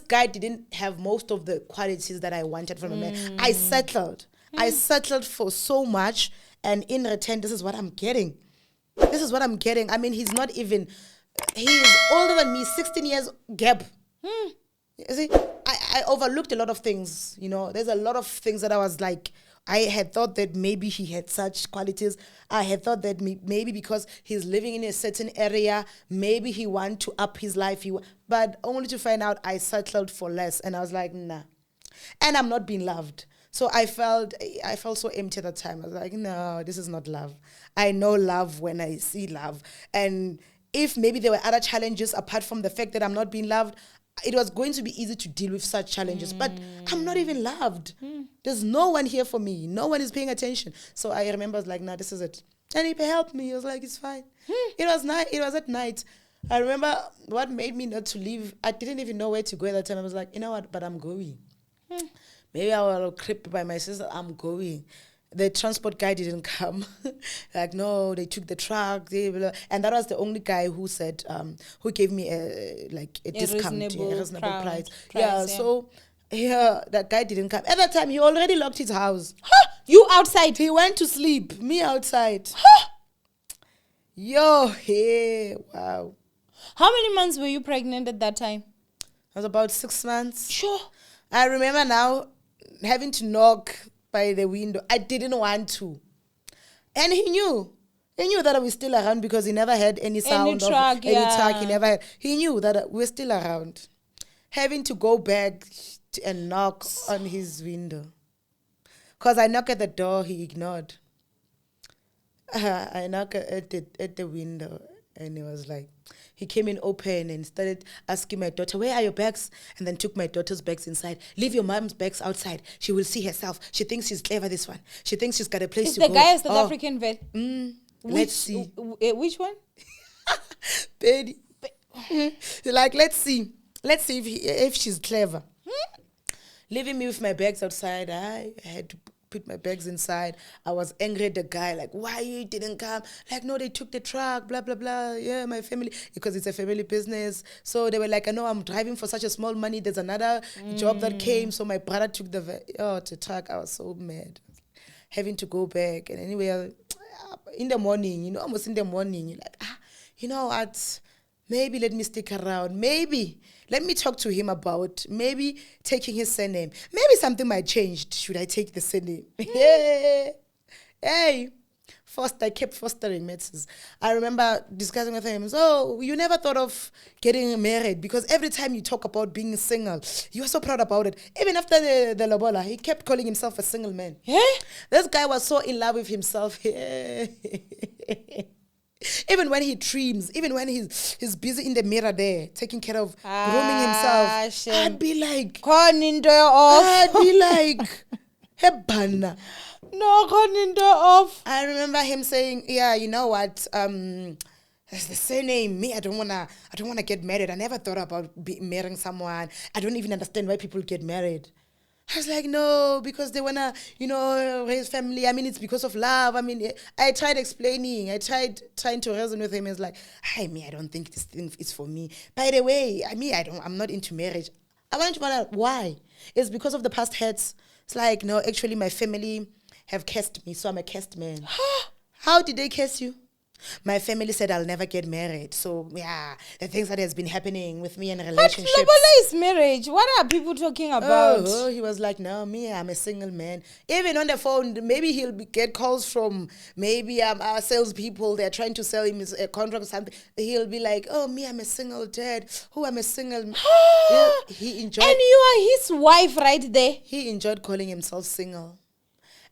guy didn't have most of the qualities that I wanted from a man. I settled. I settled for so much, and in return, this is what I'm getting. This is what I'm getting. I mean, he's not even, he is older than me, 16 years gap. You see, I overlooked a lot of things, you know. There's a lot of things that I was like, I had thought that maybe he had such qualities. I had thought that maybe because he's living in a certain area, maybe he want to up his life. But only to find out I settled for less. And I was like, nah. And I'm not being loved. So I felt so empty at that time. I was like, no, this is not love. I know love when I see love. And if maybe there were other challenges apart from the fact that I'm not being loved, it was going to be easy to deal with such challenges. But I'm not even loved. There's no one here for me. No one is paying attention. So I remember I was like, nah, this is it. And he helped me. I was like, it's fine. It was night. It was at night. I remember what made me not to leave. I didn't even know where to go at that time. I was like, you know what? But I'm going. Maybe I will creep by my sister. I'm going. The transport guy didn't come. Like, no, they took the truck. And that was the only guy who said, who gave me a discount, a reasonable price. Yeah, so that guy didn't come. At that time, he already locked his house. You outside? He went to sleep. Me outside. Wow. How many months were you pregnant at that time? I was about 6 months. Sure. I remember now having to knock by the window. I didn't want to. And he knew. He knew that I was still around because he never had any sound of any truck. He never had. He knew that we're still around. Having to go back and knock on his window. Because I knocked at the door, he ignored. I knocked at the window, and he was like, he came in open and started asking my daughter, where are your bags? And then took my daughter's bags inside. Leave your mom's bags outside. She will see herself. She thinks she's clever, this one. She thinks she's got a place to go. Is the guy a South African vet? Let's see. Which one? Betty. Like, let's see. Let's see if she's clever. Leaving me with my bags outside. I had to put my bags inside. I was angry at the guy, like, why you didn't come? Like, no, they took the truck, blah, blah, blah. Yeah, my family, because it's a family business. So they were like, I know I'm driving for such a small money. There's another job that came. So my brother took the truck. I was so mad. Having to go back. And anyway, in the morning, almost in the morning, you're like, you know what? Maybe let me stick around. Maybe let me talk to him about maybe taking his surname. Maybe something might change. Should I take the surname? Hey, I kept fostering matters. I remember discussing with him, so you never thought of getting married? Because every time you talk about being single, you are so proud about it. Even after the lobola, he kept calling himself a single man. This guy was so in love with himself. Even when he trims, even when he's busy in the mirror there, taking care of grooming himself, I'd be like, Hebana. No, off. I remember him saying, yeah, you know what, that's the surname. Me, I don't wanna get married. I never thought about marrying someone. I don't even understand why people get married. I was like, no, because they want to, raise family. I mean, it's because of love. I mean, I tried explaining. I tried trying to reason with him. It's like, I don't think this thing is for me. By the way, I'm not into marriage. I wanted to find out why. It's because of the past hurts. It's like, no, actually, my family have cursed me, so I'm a cursed man. How did they curse you? My family said I'll never get married. So, yeah, the things that has been happening with me in relationships. But lobola is marriage. What are people talking about? Oh, he was like, no, I'm a single man. Even on the phone, maybe he'll get calls from maybe our salespeople. They're trying to sell him a contract or something. He'll be like, oh, I'm a single dad. I'm a single. He enjoyed. And you are his wife right there. He enjoyed calling himself single.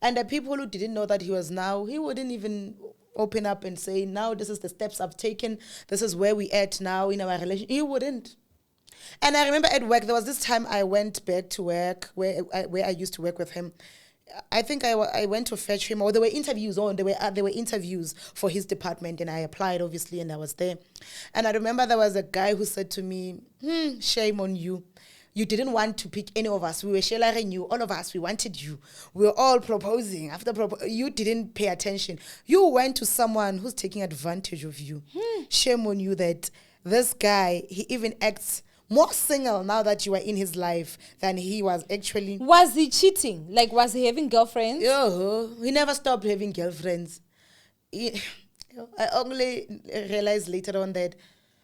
And the people who didn't know that he wouldn't even open up and say, now this is the steps I've taken. This is where we at now in our relationship. He wouldn't. And I remember at work, there was this time I went back to work where I used to work with him. I think I went to fetch him, or there were interviews there were interviews for his department, and I applied obviously, and I was there. And I remember there was a guy who said to me, shame on you. You didn't want to pick any of us. We were sharing you. All of us, we wanted you. We were all proposing. You didn't pay attention. You went to someone who's taking advantage of you. Shame on you that this guy, he even acts more single now that you are in his life than he was actually. Was he cheating? Like, was he having girlfriends? He never stopped having girlfriends. I only realized later on that,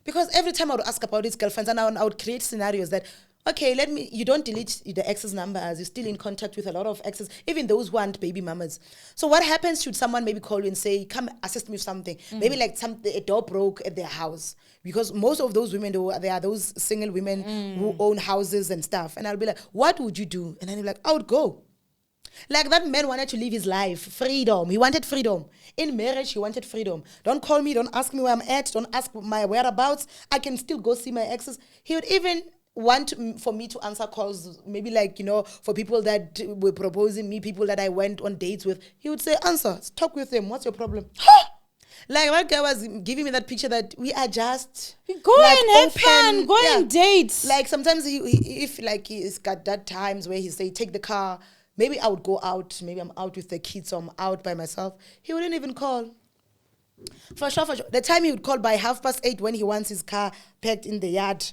because every time I would ask about his girlfriends, and I would create scenarios that, okay, you don't delete the ex's numbers, you're still in contact with a lot of exes, even those who aren't baby mamas. So what happens should someone maybe call you and say, come assist me with something? Maybe like a door broke at their house. Because most of those women, they are those single women who own houses and stuff. And I'll be like, what would you do? And then he'll be like, I would go. Like, that man wanted to live his life, freedom. He wanted freedom. In marriage, he wanted freedom. Don't call me, don't ask me where I'm at, don't ask my whereabouts. I can still go see my exes. He would even want for me to answer calls, maybe like, for people that were proposing me, people that I went on dates with. He would say, answer, talk with them. What's your problem? Like, that guy was giving me that picture that we are just go like and have fun, go and date. Like, sometimes if he's got that times where he say, take the car, maybe I would go out, maybe I'm out with the kids, or I'm out by myself, he wouldn't even call. For sure. The time he would call by 8:30 when he wants his car parked in the yard,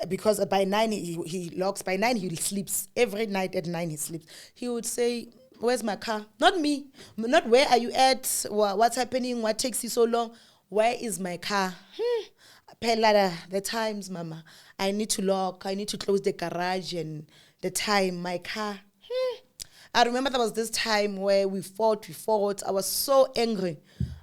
because by 9 he locks, by 9 he sleeps. Every night at 9 he sleeps. He would say, where's my car? Not me. Not where are you at? What's happening? What takes you so long? Where is my car? Pelada, the times, mama. I need to lock. I need to close the garage, and the time, my car. I remember there was this time where we fought. I was so angry.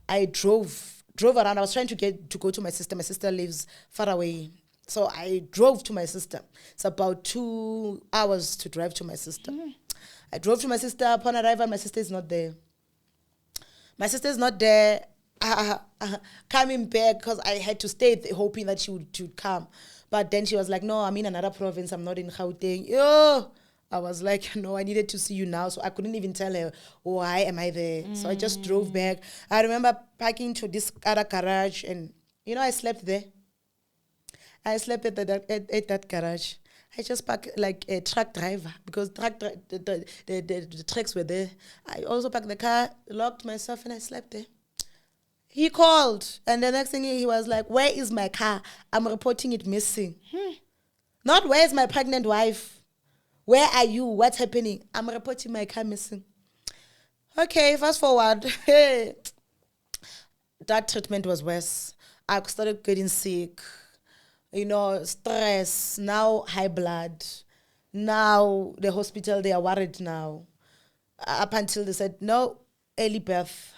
I drove around. I was trying to go to my sister. My sister lives far away. So I drove to my sister. It's about 2 hours to drive to my sister. I drove to my sister. Upon arrival, my sister is not there. Coming back, because I had to stay hoping that she would come. But then she was like, no, I'm in another province. I'm not in Gauteng. I was like, no, I needed to see you now. So I couldn't even tell her, why am I there? So I just drove back. I remember parking to this other garage, and, I slept there. I slept at that garage. I just parked like a truck driver, because the trucks were there. I also parked the car, locked myself, and I slept there. He called, and the next thing he was like, where is my car? I'm reporting it missing. Not, where is my pregnant wife? Where are you? What's happening? I'm reporting my car missing. Okay, fast forward. That treatment was worse. I started getting sick. Stress, now high blood. Now the hospital, they are worried now. Up until they said, no, early birth.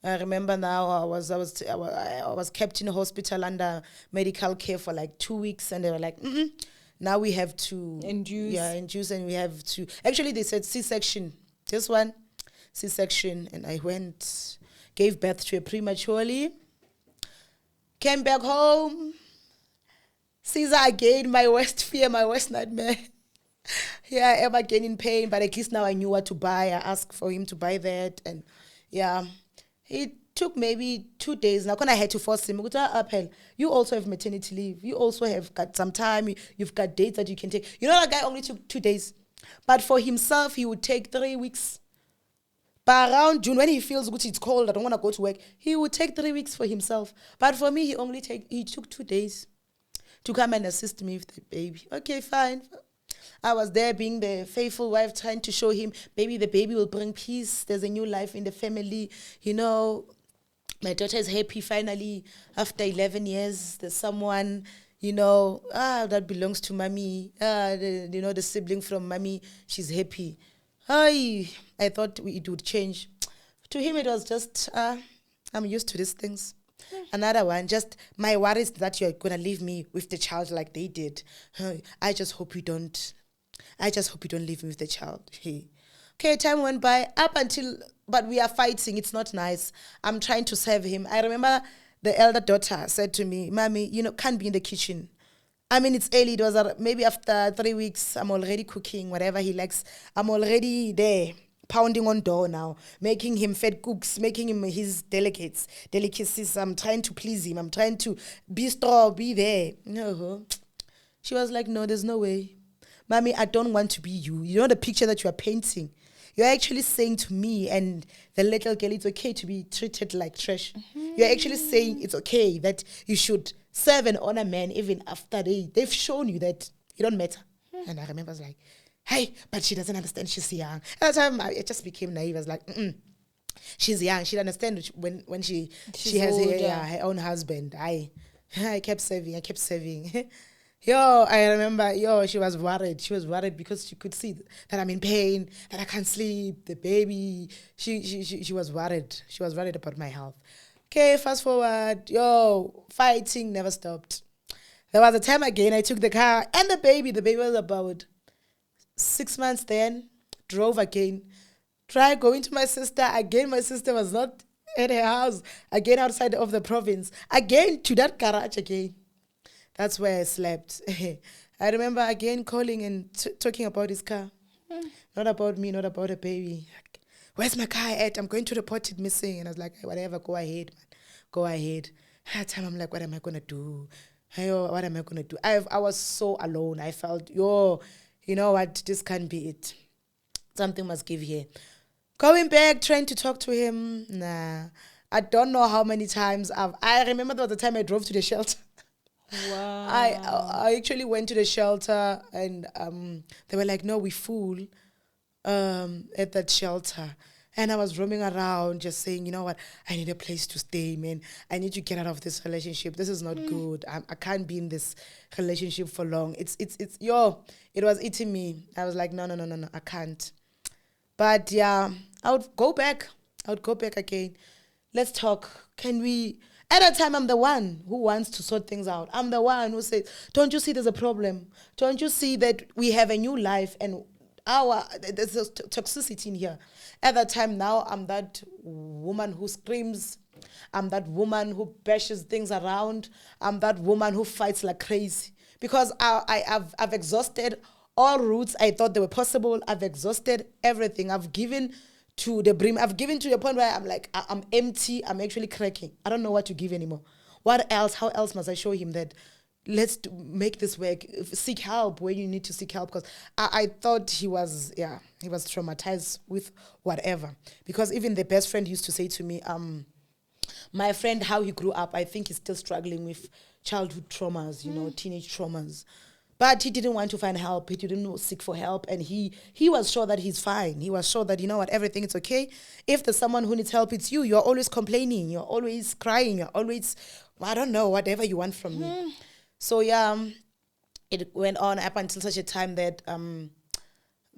I remember now I was kept in a hospital under medical care for like 2 weeks, and they were like, now we have to induce. Yeah, induce, and we have to. Actually, they said C-section. This one, C-section, and I went, gave birth to a prematurely, came back home. Caesar again, my worst fear, my worst nightmare. Yeah, I am again in pain, but at least now I knew what to buy. I asked for him to buy that, and it took maybe 2 days. Now, when I had to force him, you also have maternity leave. You also have got some time. You've got dates that you can take. That guy only took 2 days. But for himself, he would take 3 weeks. But around June, when he feels good, it's cold, I don't want to go to work, he would take 3 weeks for himself. But for me, he took 2 days to come and assist me with the baby. Okay, fine. I was there being the faithful wife, trying to show him, baby, the baby will bring peace. There's a new life in the family. My daughter is happy finally. After 11 years, there's someone, that belongs to mommy. The sibling from mommy, she's happy. I thought it would change. To him, it was just, I'm used to these things. Another one, just my worries that you're going to leave me with the child like they did. I just hope you don't leave me with the child. Okay, time went by but we are fighting. It's not nice. I'm trying to serve him. I remember the elder daughter said to me, Mommy, can't be in the kitchen. I mean, it's early. It was maybe after 3 weeks, I'm already cooking, whatever he likes. I'm already there, pounding on door now, making him fed cooks, making him his delicacies. I'm trying to please him. I'm trying to be strong, be there. No. She was like, no, there's no way. Mommy, I don't want to be you. You know the picture that you are painting? You're actually saying to me and the little girl, it's okay to be treated like trash. You're actually saying it's okay that you should serve and honor men even after they've shown you that you don't matter. And I remember I was like, hey, but she doesn't understand, she's young. At the time, I just became naive. I was like, she's young. She'll understand when she has her own husband. I kept serving. I remember, she was worried. She was worried because she could see that I'm in pain, that I can't sleep, the baby. She was worried. She was worried about my health. Okay, fast forward. Fighting never stopped. There was a time again I took the car and the baby. The baby was about 6 months then. Drove again. Tried going to my sister. Again, my sister was not at her house. Again, outside of the province. Again, to that garage again. That's where I slept. I remember again calling and talking about his car. Not about me, not about a baby. Like, where's my car at? I'm going to report it missing. And I was like, hey, whatever, go ahead, man. Go ahead. At that time, I'm like, what am I going to do? What am I going to do? I was so alone. I felt, you know what? This can't be it. Something must give here. Going back, trying to talk to him. Nah. I don't know how many times I remember there was the time I drove to the shelter. Wow. I actually went to the shelter and they were like, no, we full at that shelter. And I was roaming around just saying, you know what, I need a place to stay, man. I need to get out of this relationship. This is not good. I can't be in this relationship for long. It was eating me. I was like, no, I can't. But yeah, I would go back again. Let's talk. Can we... At that time, I'm the one who wants to sort things out. I'm the one who says, don't you see there's a problem? Don't you see that we have a new life and there's a toxicity in here? At that time now, I'm that woman who screams. I'm that woman who bashes things around. I'm that woman who fights like crazy. Because I've exhausted all routes I thought they were possible. I've exhausted everything. I've given to the brim. I've given to the point where I'm like, I'm empty. I'm actually cracking. I don't know what to give anymore. What else? How else must I show him that let's make this work? Seek help where you need to seek help. Because I thought he was traumatized with whatever. Because even the best friend used to say to me, my friend, how he grew up, I think he's still struggling with childhood traumas, teenage traumas. But he didn't want to find help. He didn't seek for help. And he was sure that he's fine. He was sure that, you know what, everything is okay. If there's someone who needs help, it's you. You're always complaining. You're always crying. You're always, I don't know, whatever you want from me. So, yeah, it went on up until such a time that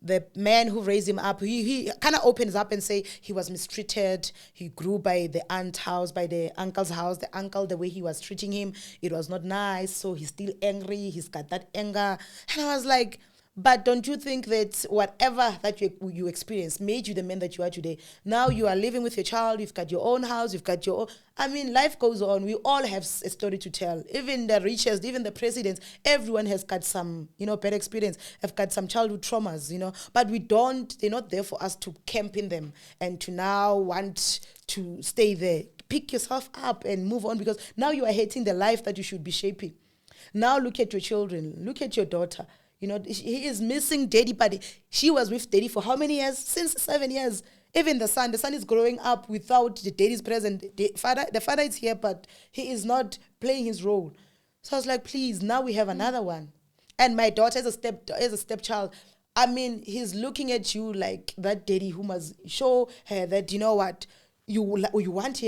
the man who raised him up, he kind of opens up and say he was mistreated. He grew by the aunt's house, by the uncle's house. The uncle, the way he was treating him, it was not nice. So he's still angry. He's got that anger. And I was like, but don't you think that whatever that you experienced made you the man that you are today? Now you are living with your child. You've got your own house. You've got your own... I mean, life goes on. We all have a story to tell. Even the richest, even the presidents, everyone has got some, bad experience. Have got some childhood traumas, But they're not there for us to camp in them and to now want to stay there. Pick yourself up and move on because now you are hating the life that you should be shaping. Now look at your children. Look at your daughter. He is missing daddy, but she was with daddy for how many years? Since 7 years. Even the son is growing up without the daddy's present. The father is here, but he is not playing his role. So I was like, please, now we have another one. And my daughter is a stepchild. I mean, he's looking at you like that daddy who must show her that, you know what, you want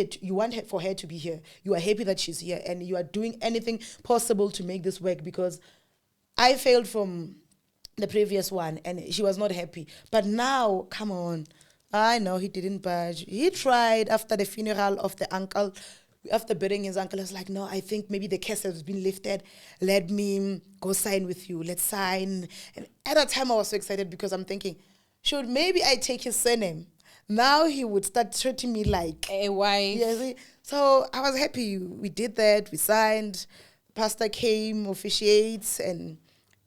for her to be here. You are happy that she's here, and you are doing anything possible to make this work because I failed from the previous one and she was not happy. But now, come on. I know he didn't budge. He tried after the funeral of the uncle, after burying his uncle. I was like, no, I think maybe the case has been lifted. Let me go sign with you. Let's sign. And at that time, I was so excited because I'm thinking, should maybe I take his surname? Now he would start treating me like a wife. Yes. So I was happy. We did that. We signed. Pastor came, officiates, and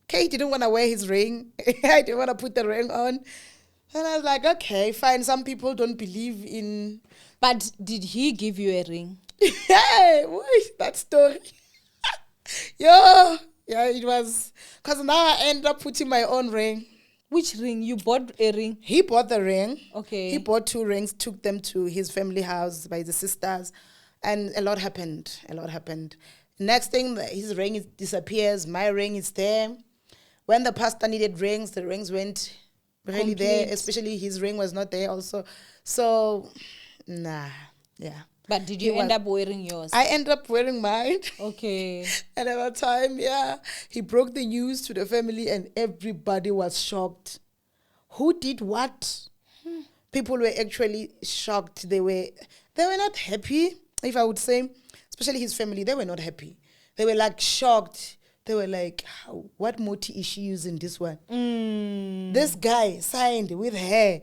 Kate didn't want to wear his ring. I didn't want to put the ring on. And I was like, okay, fine. Some people don't believe in... But did he give you a ring? Hey, that story. Yeah, it was... Because now I ended up putting my own ring. Which ring? You bought a ring? He bought the ring. Okay. He bought 2 rings, took them to his family house by the sisters. And a lot happened. Next thing, his ring disappears. My ring is there. When the pastor needed rings, the rings went really there. Complete. Especially his ring was not there also. So, nah, yeah. But did you end up wearing yours? I ended up wearing mine. Okay. And at that time, yeah, he broke the news to the family and everybody was shocked. Who did what? People were actually shocked. They were not happy, if I would say. Especially his family, they were not happy. They were like shocked. They were like, what moti is she using this one? This guy signed with her.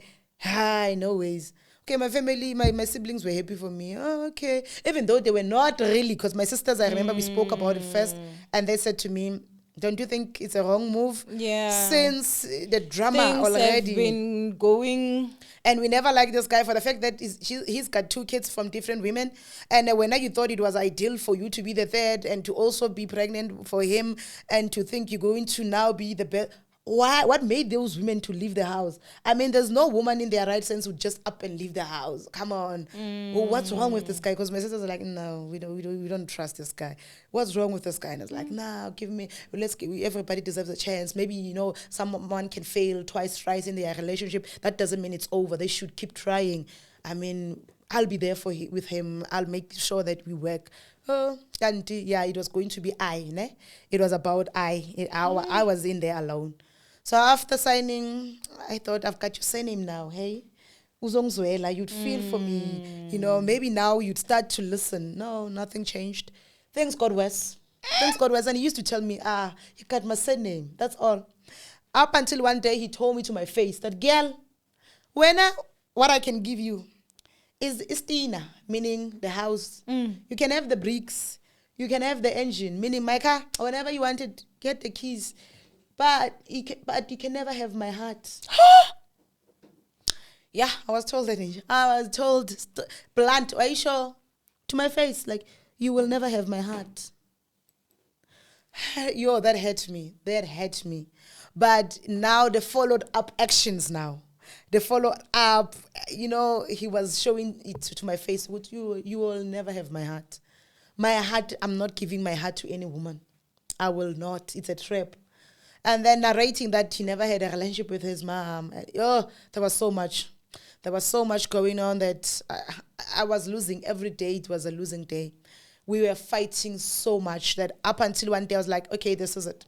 No ways. Okay, my family, my siblings were happy for me. Oh, okay. Even though they were not really, because my sisters, I remember we spoke about it first, and they said to me, don't you think it's a wrong move? Yeah. Since the drama Things already have been going. and we never liked this guy for the fact that he's got 2 kids from different women. And when you thought it was ideal for you to be the third and to also be pregnant for him and to think you're going to now be the best. Why? What made those women to leave the house? I mean, there's no woman in their right sense who just up and leave the house. Come on. Well, what's wrong with this guy? Because my sisters are like, no, we don't trust this guy. What's wrong with this guy? And it's like, nah, everybody deserves a chance. Maybe, someone can fail twice, thrice in their relationship. That doesn't mean it's over. They should keep trying. I mean, I'll be there with him. I'll make sure that we work. And yeah, it was going to be ne? It was about I was in there alone. So after signing, I thought, I've got your surname now, hey? Uzongzwela, you'd feel for me. Maybe now you'd start to listen. No, nothing changed. Things got worse. And he used to tell me, you got my surname. That's all. Up until one day he told me to my face that, girl, what I can give you is Istina, meaning the house. You can have the bricks. You can have the engine, meaning my car. Whenever you wanted, get the keys. But you can never have my heart. Yeah, I was told that. I was told blunt. Are you sure? To my face, like, you will never have my heart. Yo, that hurt me. But now the followed up actions now. The follow up, he was showing it to my face. You will never have my heart. My heart, I'm not giving my heart to any woman. I will not. It's a trap. And then narrating that he never had a relationship with his mom. There was so much. There was so much going on that I was losing every day. It was a losing day. We were fighting so much that up until one day I was like, okay, this is it.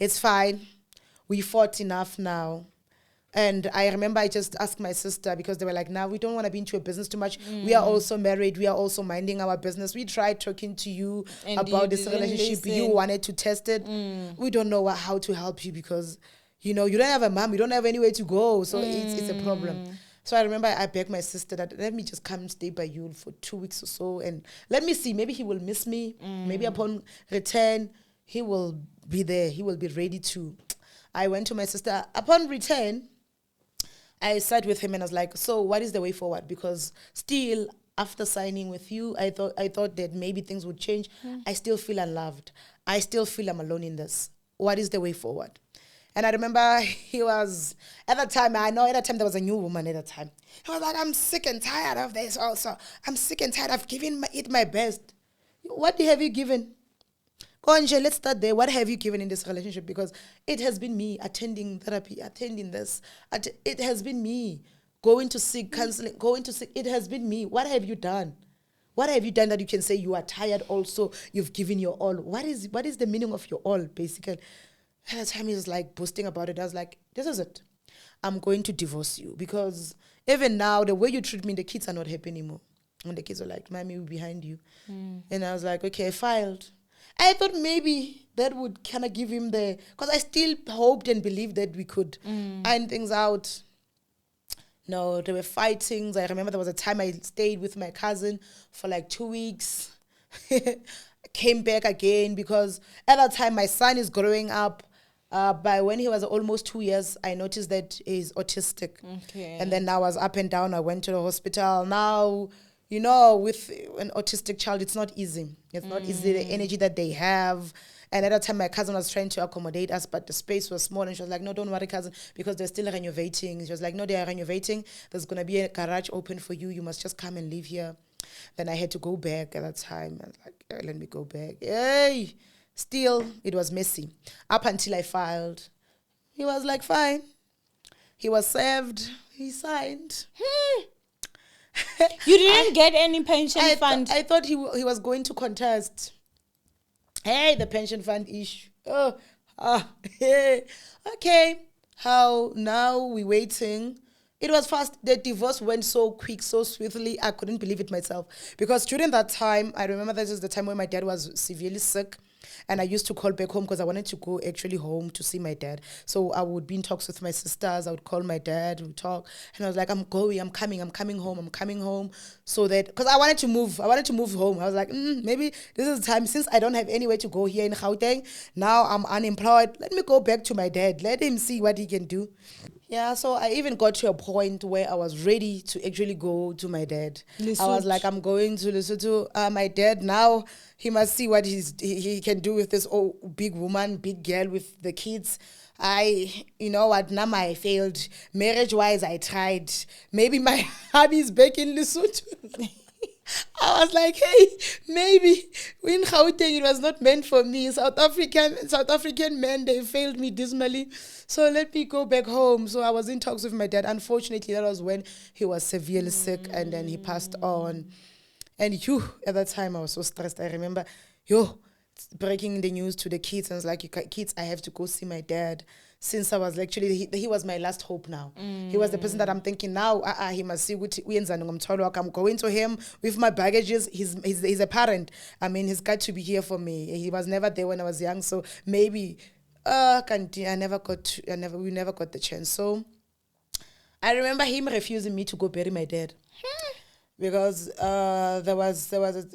It's fine. We fought enough now. And I remember I just asked my sister because they were like, we don't want to be into your business too much. We are also married. We are also minding our business. We tried talking to you and about this relationship. Listen. You wanted to test it. We don't know how to help you because, you don't have a mom. You don't have anywhere to go. So it's a problem. So I remember I begged my sister that let me just come and stay by you for 2 weeks or so. And let me see. Maybe he will miss me. Maybe upon return, he will be there. He will be ready to. I went to my sister. Upon return, I sat with him and I was like, so what is the way forward? Because still, after signing with you, I thought that maybe things would change. I still feel unloved. I still feel I'm alone in this. What is the way forward? And I remember he was, at that time there was a new woman at that time. He was like, I'm sick and tired of this also. I'm sick and tired of giving it my best. What have you given? Konje, let's start there. What have you given in this relationship? Because it has been me attending therapy, attending this. It has been me going to seek counseling, It has been me. What have you done? What have you done that you can say you are tired also? You've given your all. What is the meaning of your all, basically? At the time he was like boasting about it. I was like, this is it. I'm going to divorce you. Because even now, the way you treat me, the kids are not happy anymore. And the kids are like, Mommy, we're behind you. And I was like, okay, I filed. I thought maybe that would kind of give him because I still hoped and believed that we could iron things out. No, there were fightings. I remember there was a time I stayed with my cousin for like 2 weeks. Came back again because at that time my son is growing up. By when he was almost 2 years, I noticed that he's autistic. Okay. And then I was up and down. I went to the hospital. Now, with an autistic child, it's not easy. It's not easy, the energy that they have. And at that time, my cousin was trying to accommodate us, but the space was small. And she was like, no, don't worry, cousin, because they're still renovating. She was like, no, they are renovating. There's going to be a garage open for you. You must just come and live here. Then I had to go back at that time. I was like, let me go back. Yay! Still, it was messy. Up until I filed. He was like, fine. He was served. He signed. You didn't get any pension fund? I thought he was going to contest. Hey, the pension fund issue. Hey. Okay. How now we waiting? It was fast. The divorce went so quick, so swiftly. I couldn't believe it myself. Because during that time, I remember this is the time when my dad was severely sick. And I used to call back home because I wanted to go actually home to see my dad. So I would be in talks with my sisters. I would call my dad, we would talk. And I was like, I'm coming home. So that, because I wanted to move home. I was like, maybe this is the time, since I don't have anywhere to go here in Gauteng. Now I'm unemployed. Let me go back to my dad. Let him see what he can do. Yeah, so I even got to a point where I was ready to actually go to my dad. Lesotho. I was like, I'm going to Lesotho. My dad now, he must see what he can do with this big woman, big girl with the kids. You know what, now I failed. Marriage-wise, I tried. Maybe my hubby is back in Lesotho. I was like, hey, maybe in Gauteng it was not meant for me. South African men, they failed me dismally. So let me go back home. So I was in talks with my dad. Unfortunately, that was when he was severely sick and then he passed on. And at that time I was so stressed. I remember, breaking the news to the kids. And I was like, kids, I have to go see my dad. Since I was actually, he was my last hope now. He was the person that I'm thinking now, he must see what I'm going to him with my baggages. He's a parent. I mean, he's got to be here for me. He was never there when I was young. So maybe, we never got the chance. So I remember him refusing me to go bury my dad. Because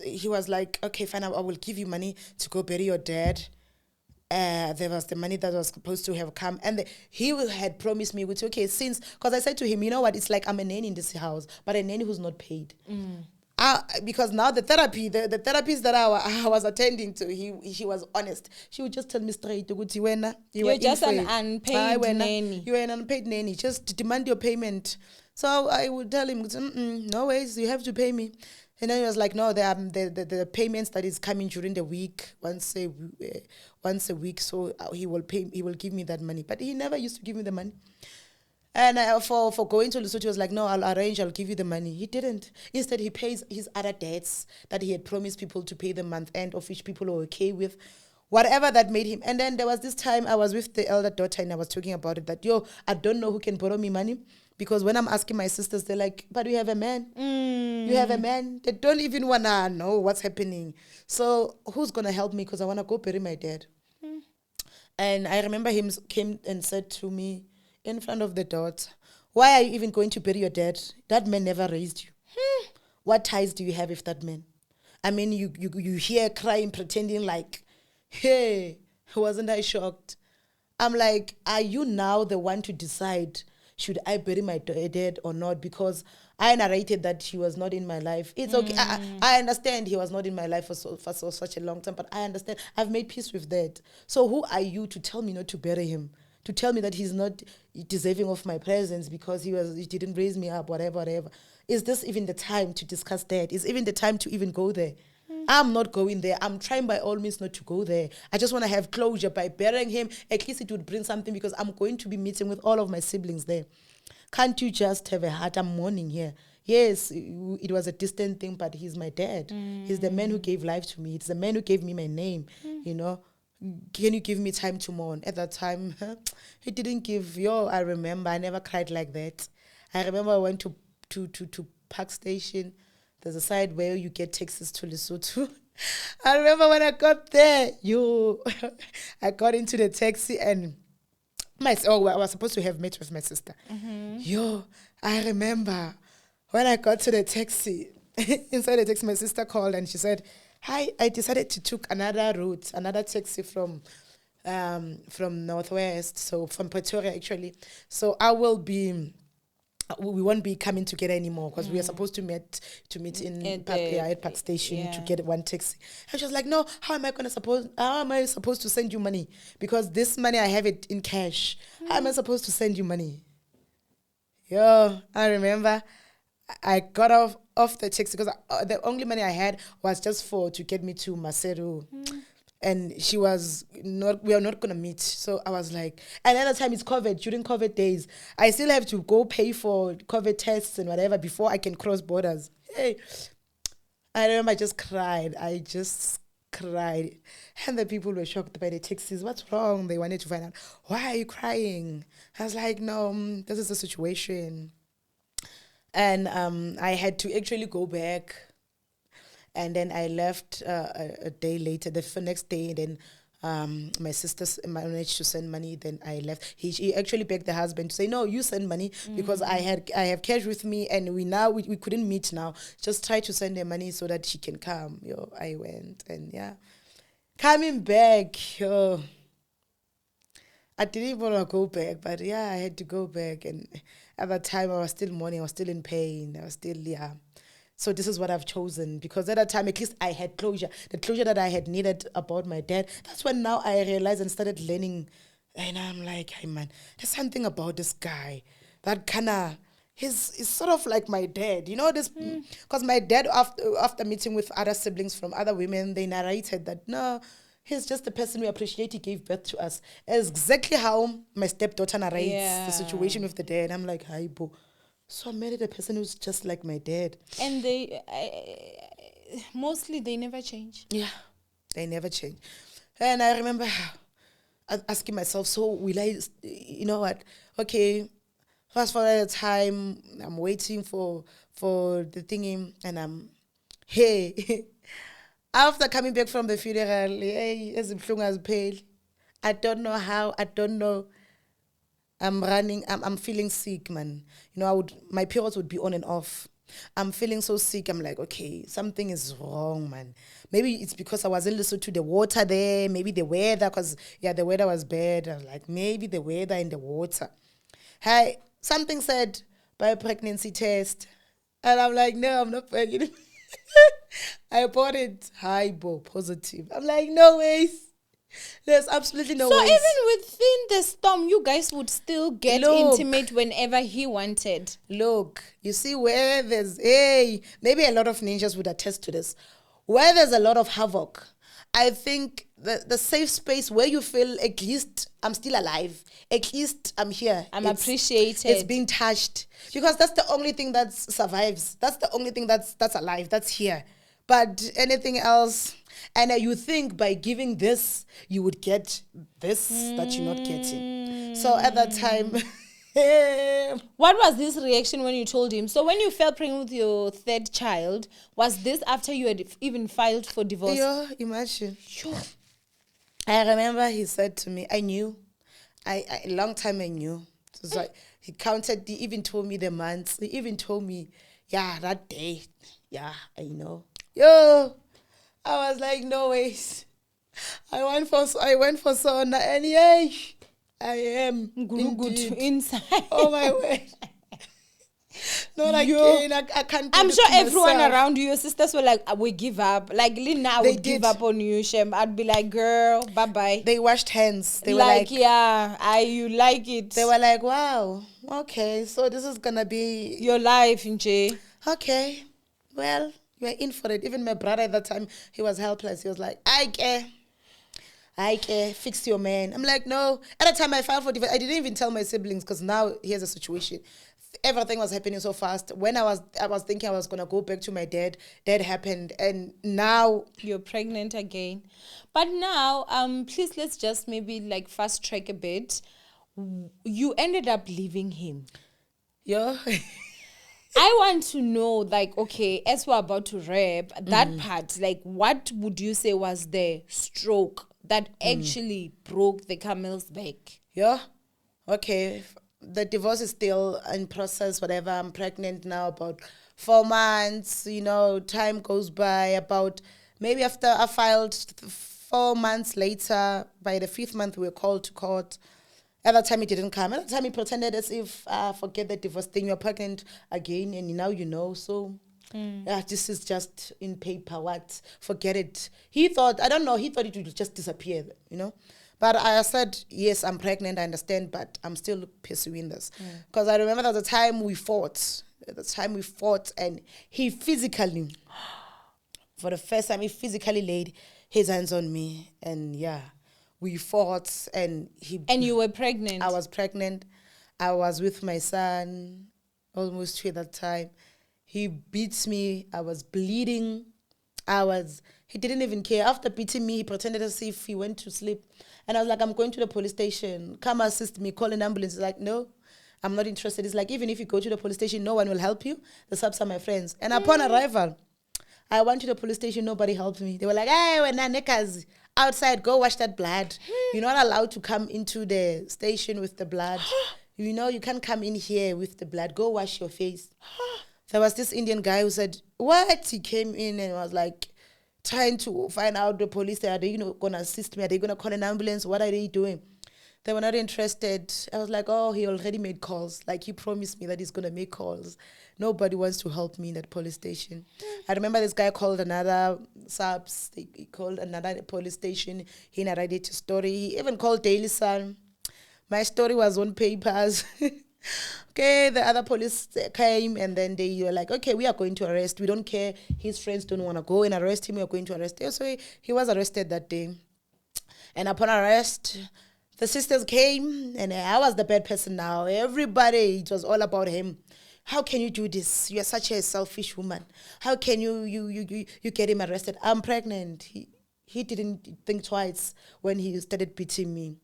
he was like, okay, fine, I will give you money to go bury your dad. There was the money that was supposed to have come, and he had promised me, okay, because I said to him, you know what, it's like I'm a nanny in this house, but a nanny who's not paid. Because now the therapist that I was attending to, she was honest. She would just tell me straight, you're just an unpaid nanny. You're an unpaid nanny. Just demand your payment. So I would tell him, no ways, you have to pay me. And then he was like, no, the payments that is coming during the week, once a week, so he will give me that money. But he never used to give me the money. And for going to Lesotho, he was like, no, I'll give you the money. He didn't. Instead, he pays his other debts that he had promised people to pay the month end, of which people were okay with. Whatever that made him. And then there was this time I was with the elder daughter and I was talking about it, that, I don't know who can borrow me money. Because when I'm asking my sisters, they're like, but we have a man. You have a man. They don't even want to know what's happening. So who's going to help me? Because I want to go bury my dad. And I remember him came and said to me in front of the daughter, why are you even going to bury your dad? That man never raised you. What ties do you have with that man? I mean, you hear crying, pretending like, hey, wasn't I shocked? I'm like, are you now the one to decide, should I bury my dad or not? Because I narrated that he was not in my life. It's okay. I understand he was not in my life for such a long time, but I understand. I've made peace with that. So who are you to tell me not to bury him? To tell me that he's not deserving of my presence because he didn't raise me up, whatever. Is this even the time to discuss that? Is even the time to even go there? I'm not going there. I'm trying by all means not to go there. I just want to have closure by burying him. At least it would bring something, because I'm going to be meeting with all of my siblings there. Can't you just have a heart? I'm mourning here. Yes, it was a distant thing, but he's my dad. He's the man who gave life to me. It's the man who gave me my name, Can you give me time to mourn? At that time, he didn't give. I remember, I never cried like that. I remember I went to Park Station. There's a side where you get taxis to Lesotho. I remember when I got there, I got into the taxi and I was supposed to have met with my sister. I remember when I got to the taxi, inside the taxi, my sister called and she said, hi, I decided to take another route, another taxi from Northwest, so from Pretoria actually. So we won't be coming together anymore because we are supposed to meet at Park Station to get one taxi. And she was like, no, how am I supposed to send you money? Because this money, I have it in cash. How am I supposed to send you money? I remember I got off off the taxi because the only money I had was just to get me to Maseru. And we are not going to meet. So I was like, and at the time it's COVID, during COVID days, I still have to go pay for COVID tests and whatever before I can cross borders. Hey, I remember I just cried. And the people were shocked by the taxis. What's wrong? They wanted to find out, why are you crying? I was like, no, this is the situation. And I had to actually go back. And then I left a day later, the next day. Then my sisters managed to send money. Then I left. He actually begged the husband to say, no, you send money because I have cash with me, and we couldn't meet now. Just try to send her money so that she can come. I went, and coming back. I didn't even want to go back, but I had to go back. And at that time, I was still mourning. I was still in pain. I was still So this is what I've chosen, because at that time, at least I had closure. The closure that I had needed about my dad. That's when now I realized and started learning. And I'm like, hey, man, there's something about this guy that he's sort of like my dad. You know, this, because my dad, after meeting with other siblings from other women, they narrated that, no, he's just the person we appreciate. He gave birth to us. Exactly how my stepdaughter narrates the situation with the dad. I'm like, hi, boo. So I married a person who's just like my dad. And mostly they never change. Yeah, they never change. And I remember asking myself, so will I, you know what? Okay, fast forward at the time, I'm waiting for the thingy, and hey, after coming back from the funeral, hey, as pale. I don't know how, I don't know. I'm feeling sick, man. My periods would be on and off. I'm feeling so sick. I'm like, okay, something is wrong, man. Maybe it's because I wasn't listening to the water there. Maybe the weather, because, the weather was bad. I was like, maybe the weather and the water. Hey, something said, pregnancy test. And I'm like, no, I'm not pregnant. I bought it. Positive. I'm like, no ways. There's absolutely no way. So even within the storm, you guys would still get intimate whenever he wanted. Look, you see where there's, maybe a lot of ninjas would attest to this. Where there's a lot of havoc, I think the safe space where you feel at least I'm still alive, at least I'm here. I'm appreciated. It's being touched. Because that's the only thing that survives. That's the only thing that's alive, that's here. But anything else, and you think by giving this, you would get this that you're not getting. So at that time... What was this reaction when you told him? So when you fell pregnant with your third child, was this after you had even filed for divorce? Yeah, imagine. Sure. I remember he said to me, I knew. A long time I knew. So like, he even told me the months. He even told me, that day. Yeah, I know. Yo, I was like, no ways. I went for Sona, and I am good inside. Oh my word. Not again. I can't. I'm sure everyone around you, your sisters were like, we give up. Like Lina, I would give up on you, Shem. I'd be like, girl, bye bye. They washed hands. They were like, you like it. They were like, wow, okay, so this is gonna be your life, Nje. Okay, well. We're in for it. Even my brother at that time, he was helpless. He was like, I care, fix your man. I'm like, no. At the time I filed for divorce, I didn't even tell my siblings, because now here's the situation. Everything was happening so fast. When I was thinking I was going to go back to my dad, that happened. And now... You're pregnant again. But now, please let's just maybe like fast track a bit. You ended up leaving him. Yeah. I want to know, like, okay, as we're about to wrap, that part, like, what would you say was the stroke that actually broke the camel's back? Yeah. Okay. The divorce is still in process, whatever. I'm pregnant now, about 4 months. Time goes by. About maybe after I filed 4 months later, by the 5th month, we were called to court. At that time, he didn't come. At that time, he pretended as if, forget the divorce thing, you're pregnant again, and now you know. So, this is just in paper. What? Forget it. He thought it would just disappear, But I said, yes, I'm pregnant, I understand, but I'm still pursuing this. Because I remember there was a time we fought. The time we fought, and he physically, for the first time, he physically laid his hands on me. And yeah, we fought, and And you were pregnant. I was pregnant. I was with my son, almost 2 at that time. He beats me. I was bleeding. He didn't even care. After beating me, he pretended as if he went to sleep. And I was like, I'm going to the police station. Come assist me, call an ambulance. He's like, no, I'm not interested. It's like, even if you go to the police station, no one will help you. The subs are my friends. And upon arrival, I went to the police station, nobody helped me. They were like, hey, we're not neckers. Outside, go wash that blood. You're not allowed to come into the station with the blood. You can't come in here with the blood. Go wash your face. There was this Indian guy who said, what? He came in and was like, trying to find out the police. Are they going to assist me? Are they going to call an ambulance? What are they doing? They were not interested. I was like, oh, he already made calls. Like, he promised me that he's going to make calls. Nobody wants to help me in that police station. I remember this guy called another subs. He called another police station. He narrated his story. He even called Daily Sun. My story was on papers. Okay, the other police came, and then they were like, okay, we are going to arrest. We don't care. His friends don't want to go and arrest him. We are going to arrest him. So he was arrested that day. And upon arrest, the sisters came, and I was the bad person now. Everybody, it was all about him. How can you do this? You are such a selfish woman. How can you get him arrested? I'm pregnant. He didn't think twice when he started beating me.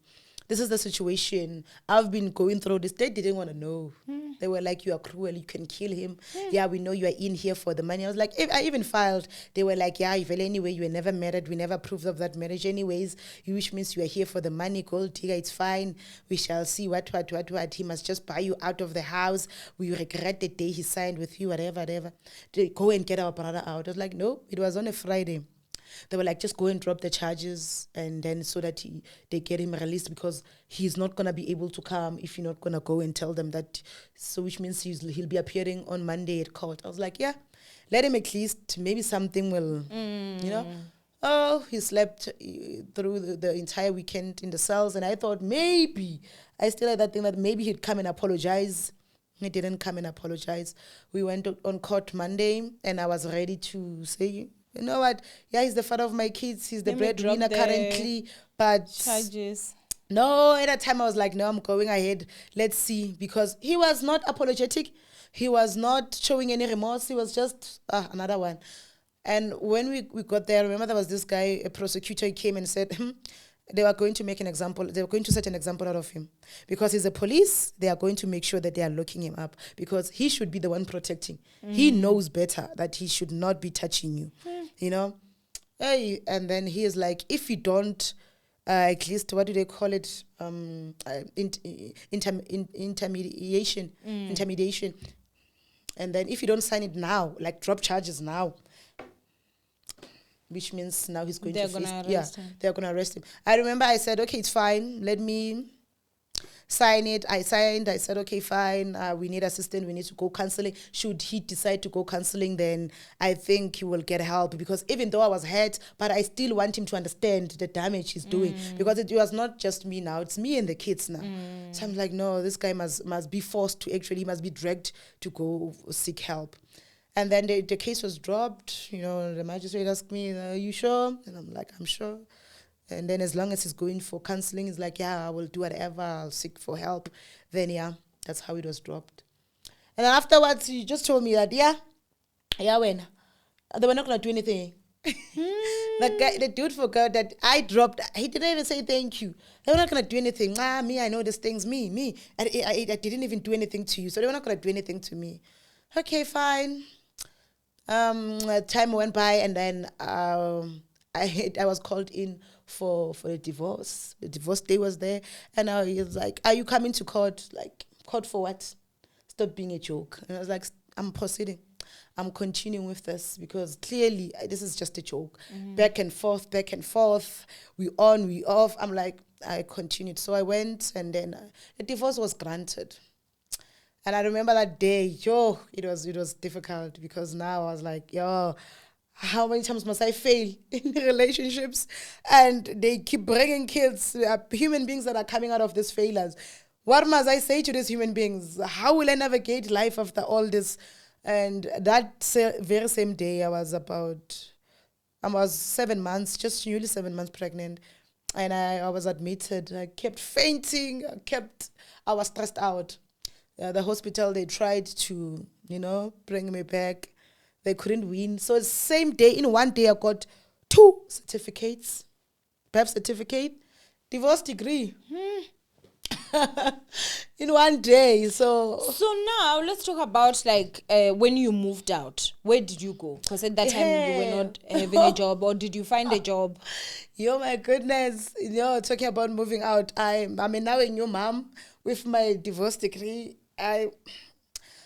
This is the situation. I've been going through this. They didn't want to know. They were like, you are cruel. You can kill him. Yeah, we know you are in here for the money. I was like, I even filed. They were like, yeah, if anyway, you were never married. We never proved of that marriage anyways. Which means you are here for the money. Gold digger, it's fine. We shall see what. He must just buy you out of the house. We regret the day he signed with you, whatever. They go and get our brother out. I was like, no, it was on a Friday. They were like, just go and drop the charges, and then so that they get him released, because he's not going to be able to come if you're not going to go and tell them that. So which means he'll be appearing on Monday at court. I was like, yeah, let him at least, maybe something will, Oh, he slept through the entire weekend in the cells, and I thought I still had that thing that maybe he'd come and apologize. He didn't come and apologize. We went on court Monday, and I was ready to say, you know what? Yeah, he's the father of my kids. He's the breadwinner currently. But charges. No, at that time I was like, no, I'm going ahead. Let's see. Because he was not apologetic. He was not showing any remorse. He was just another one. And when we got there, I remember there was this guy, a prosecutor, he came and said, they were going to make an example. They were going to set an example out of him. Because he's a police, they are going to make sure that they are locking him up. Because he should be the one protecting. He knows better that he should not be touching you. Hey, and then he is like, if you don't, at least, what do they call it? Intermediation. And then if you don't sign it now, like drop charges now, which means now he's going to face... they're going to arrest him. I remember I said, okay, it's fine. Let me sign it. I signed. I said, okay, fine. We need assistance. We need to go counseling. Should he decide to go counseling, then I think he will get help. Because even though I was hurt, but I still want him to understand the damage he's doing. Because it was not just me now. It's me and the kids now. So I'm like, no, this guy must be forced to he must be dragged to go seek help. And then the case was dropped. The magistrate asked me, are you sure? And I'm like, I'm sure. And then as long as he's going for counseling, he's like, yeah, I will do whatever. I'll seek for help. Then, yeah, that's how it was dropped. And then afterwards, he just told me that, when they were not going to do anything. The dude forgot that I dropped. He didn't even say thank you. They were not going to do anything. Me, I know these things. Me. I didn't even do anything to you. So they were not going to do anything to me. Okay, fine. Time went by, and then I was called in for a divorce. The divorce day was there, and he was like, are you coming to court? Like, court for what? Stop being a joke. And I was like, I'm proceeding. I'm continuing with this, because clearly this is just a joke. Back and forth. We on, we off. I'm like, I continued. So I went, and then the divorce was granted. And I remember that day, it was difficult, because now I was like, how many times must I fail in relationships? And they keep bringing kids, human beings that are coming out of these failures. What must I say to these human beings? How will I navigate life after all this? And that very same day, I was 7 months, just newly 7 months pregnant. And I was admitted. I kept fainting. I was stressed out. The hospital, they tried to, bring me back. They couldn't win. So same day, in one day, I got 2 certificates. Birth certificate, divorce degree. In one day. So now let's talk about when you moved out. Where did you go? Because at that time you were not having a job, or did you find a job? Yo, my goodness. Talking about moving out. I'm now a new mom with my divorce degree. I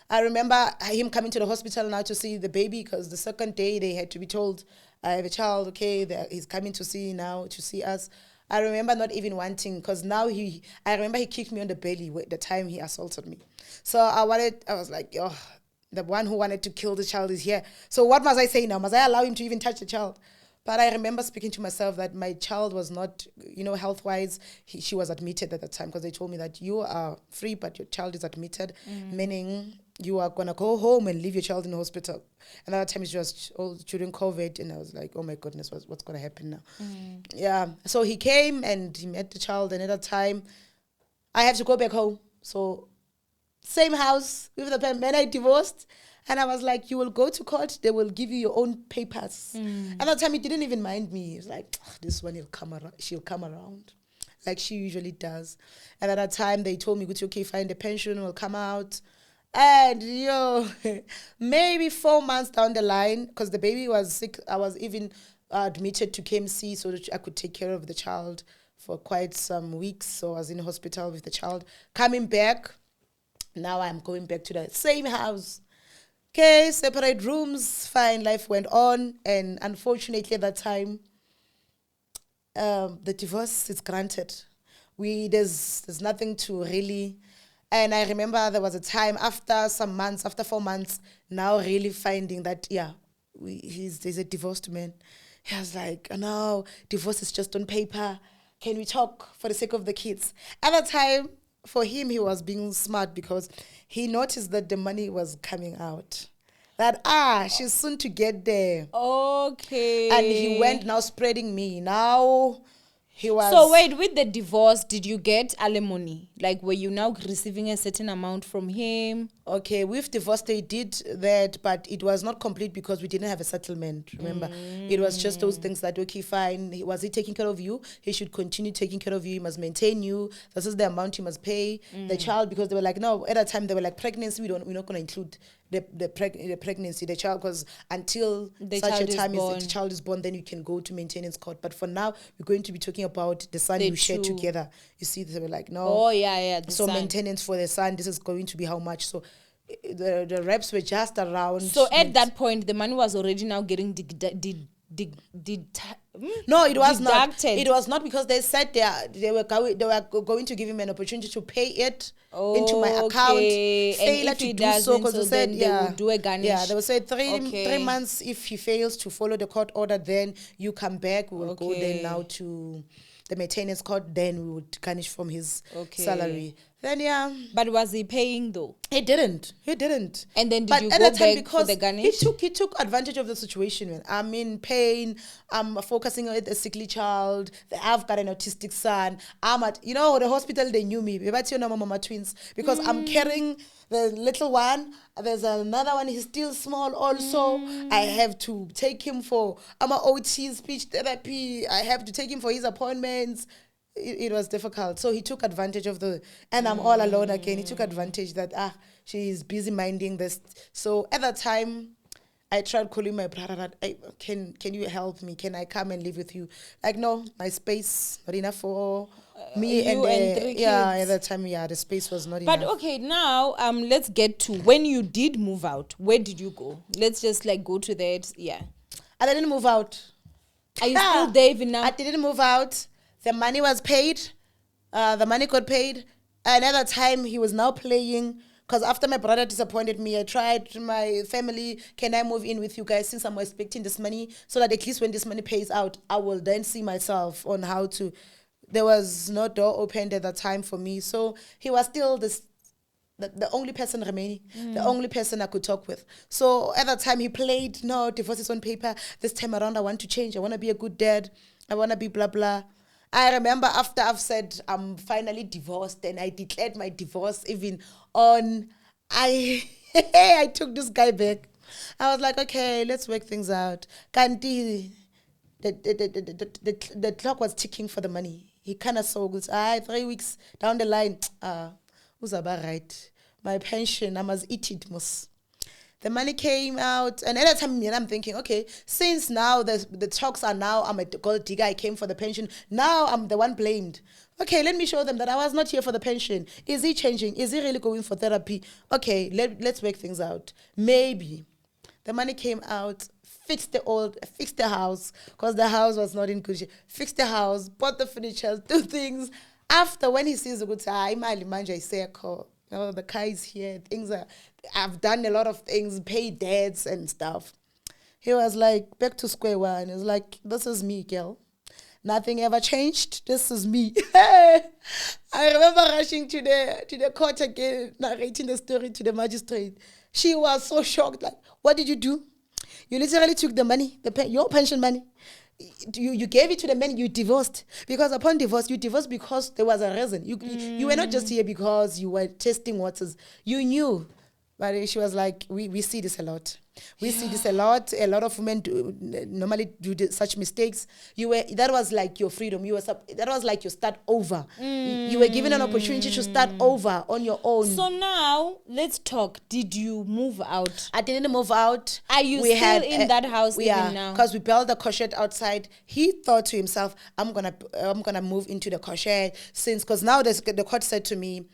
remember him coming to the hospital now to see the baby, because the second day they had to be told, I have a child, okay, he's coming to see us. I remember not even wanting, because now I remember he kicked me on the belly the time he assaulted me. So I was like, oh, the one who wanted to kill the child is here. So what must I say now? Must I allow him to even touch the child? But I remember speaking to myself that my child was not, health-wise, she was admitted at the time, because they told me that you are free, but your child is admitted, meaning you are going to go home and leave your child in the hospital. And at that time, it was all during COVID, and I was like, oh my goodness, what's going to happen now? Yeah, so he came and he met the child, and at that time, I have to go back home. So same house with the man I divorced. And I was like, you will go to court, they will give you your own papers. At that time, he didn't even mind me. He was like, this one, she'll come around, like she usually does. And at that time, they told me, okay, fine, the pension will come out. And, maybe 4 months down the line, because the baby was sick, I was even admitted to KMC so that I could take care of the child for quite some weeks. So I was in the hospital with the child. Coming back, now I'm going back to the same house. Okay, separate rooms, fine, life went on. And unfortunately at that time, the divorce is granted. There's nothing to really... And I remember there was a time after 4 months, now really finding that, he's a divorced man. He was like, oh, no, divorce is just on paper. Can we talk for the sake of the kids? At that time, for him, he was being smart, because he noticed that the money was coming out. That, she's soon to get there. Okay. And he went now spreading me. Now he was... So wait, with the divorce, did you get alimony? Like, were you now receiving a certain amount from him? Okay, with divorce, they did that, but it was not complete because we didn't have a settlement, remember? It was just those things that, okay, fine, was he taking care of you? He should continue taking care of you. He must maintain you. This is the amount you must pay. The child, because they were like, no, at that time, they were like, pregnancy, we're not going to include the pregnancy, the child, because until such a time as the child is born, then you can go to maintenance court. But for now, we're going to be talking about the son you share together. You see, they were like, no. Oh, yeah. So son. Maintenance for the son, this is going to be how much? So the reps were just around. So at that point, the money was already now getting no, it was not. It was not, because they said they were going to give him an opportunity to pay it into my account. Failure to do so, because they said they will do a garnish. Yeah, they will say 3 months. If he fails to follow the court order, then you come back. We will go then now to the maintenance court. Then we would garnish from his salary. Then But was he paying though? He didn't. And then did you go back for the garnish? He took advantage of the situation, man. I'm in pain. I'm focusing on a sickly child. I've got an autistic son. I'm at, the hospital, they knew me. Mama twins. Because I'm carrying the little one. There's another one, he's still small also. I have to take him for OT, speech therapy. I have to take him for his appointments. It was difficult. So he took advantage of and I'm all alone again. He took advantage that, she's busy minding this. So at that time, I tried calling my brother, can you help me? Can I come and live with you? Like, no, my space, not enough for me and 3 kids. Yeah, at that time, the space was not enough. But okay, now let's get to when you did move out. Where did you go? Let's just go to that. Yeah. I didn't move out. Are you still there even now? I didn't move out. The money was paid. The money got paid. And at that time, he was now playing. Because after my brother disappointed me, I tried to my family, can I move in with you guys since I'm expecting this money? So that at least when this money pays out, I will then see myself on how to there was no door opened at that time for me. So he was still the only person remaining, the only person I could talk with. So at that time he played, no, divorce is on paper. This time around I want to change. I want to be a good dad. I want to be blah, blah. I remember after I've said I'm finally divorced and I declared my divorce even on, I took this guy back. I was like, okay, let's work things out. Kanti, the clock was ticking for the money. He kind of saw, 3 weeks down the line, who's about right? My pension, I must eat it, must. The money came out, and at that time, I'm thinking, okay, since now the talks are now, I'm a gold digger, I came for the pension, now I'm the one blamed. Okay, let me show them that I was not here for the pension. Is he changing? Is he really going for therapy? Okay, let's work things out. Maybe. The money came out, fixed the house, because the house was not in good shape. Fixed the house, bought the furniture, do things. After, when he sees the good time, the car is here, I've done a lot of things, paid debts and stuff. He was like, back to square one. He was like, this is me, girl. Nothing ever changed. This is me. I remember rushing to the court again, narrating the story to the magistrate. She was so shocked, like, what did you do? You literally took the money, your pension money. You gave it to the man you divorced. Because upon divorce, you divorced because there was a reason. You were not just here because you were testing waters. You knew. But she was like, we see this a lot. We see this a lot. A lot of women normally do such mistakes. That was like your freedom. That was like your start over. You were given an opportunity to start over on your own. So now, let's talk. Did you move out? I didn't move out. Are you still in that house even now? Because we built the cochet outside. He thought to himself, I'm gonna move into the cochet because now the court said to me,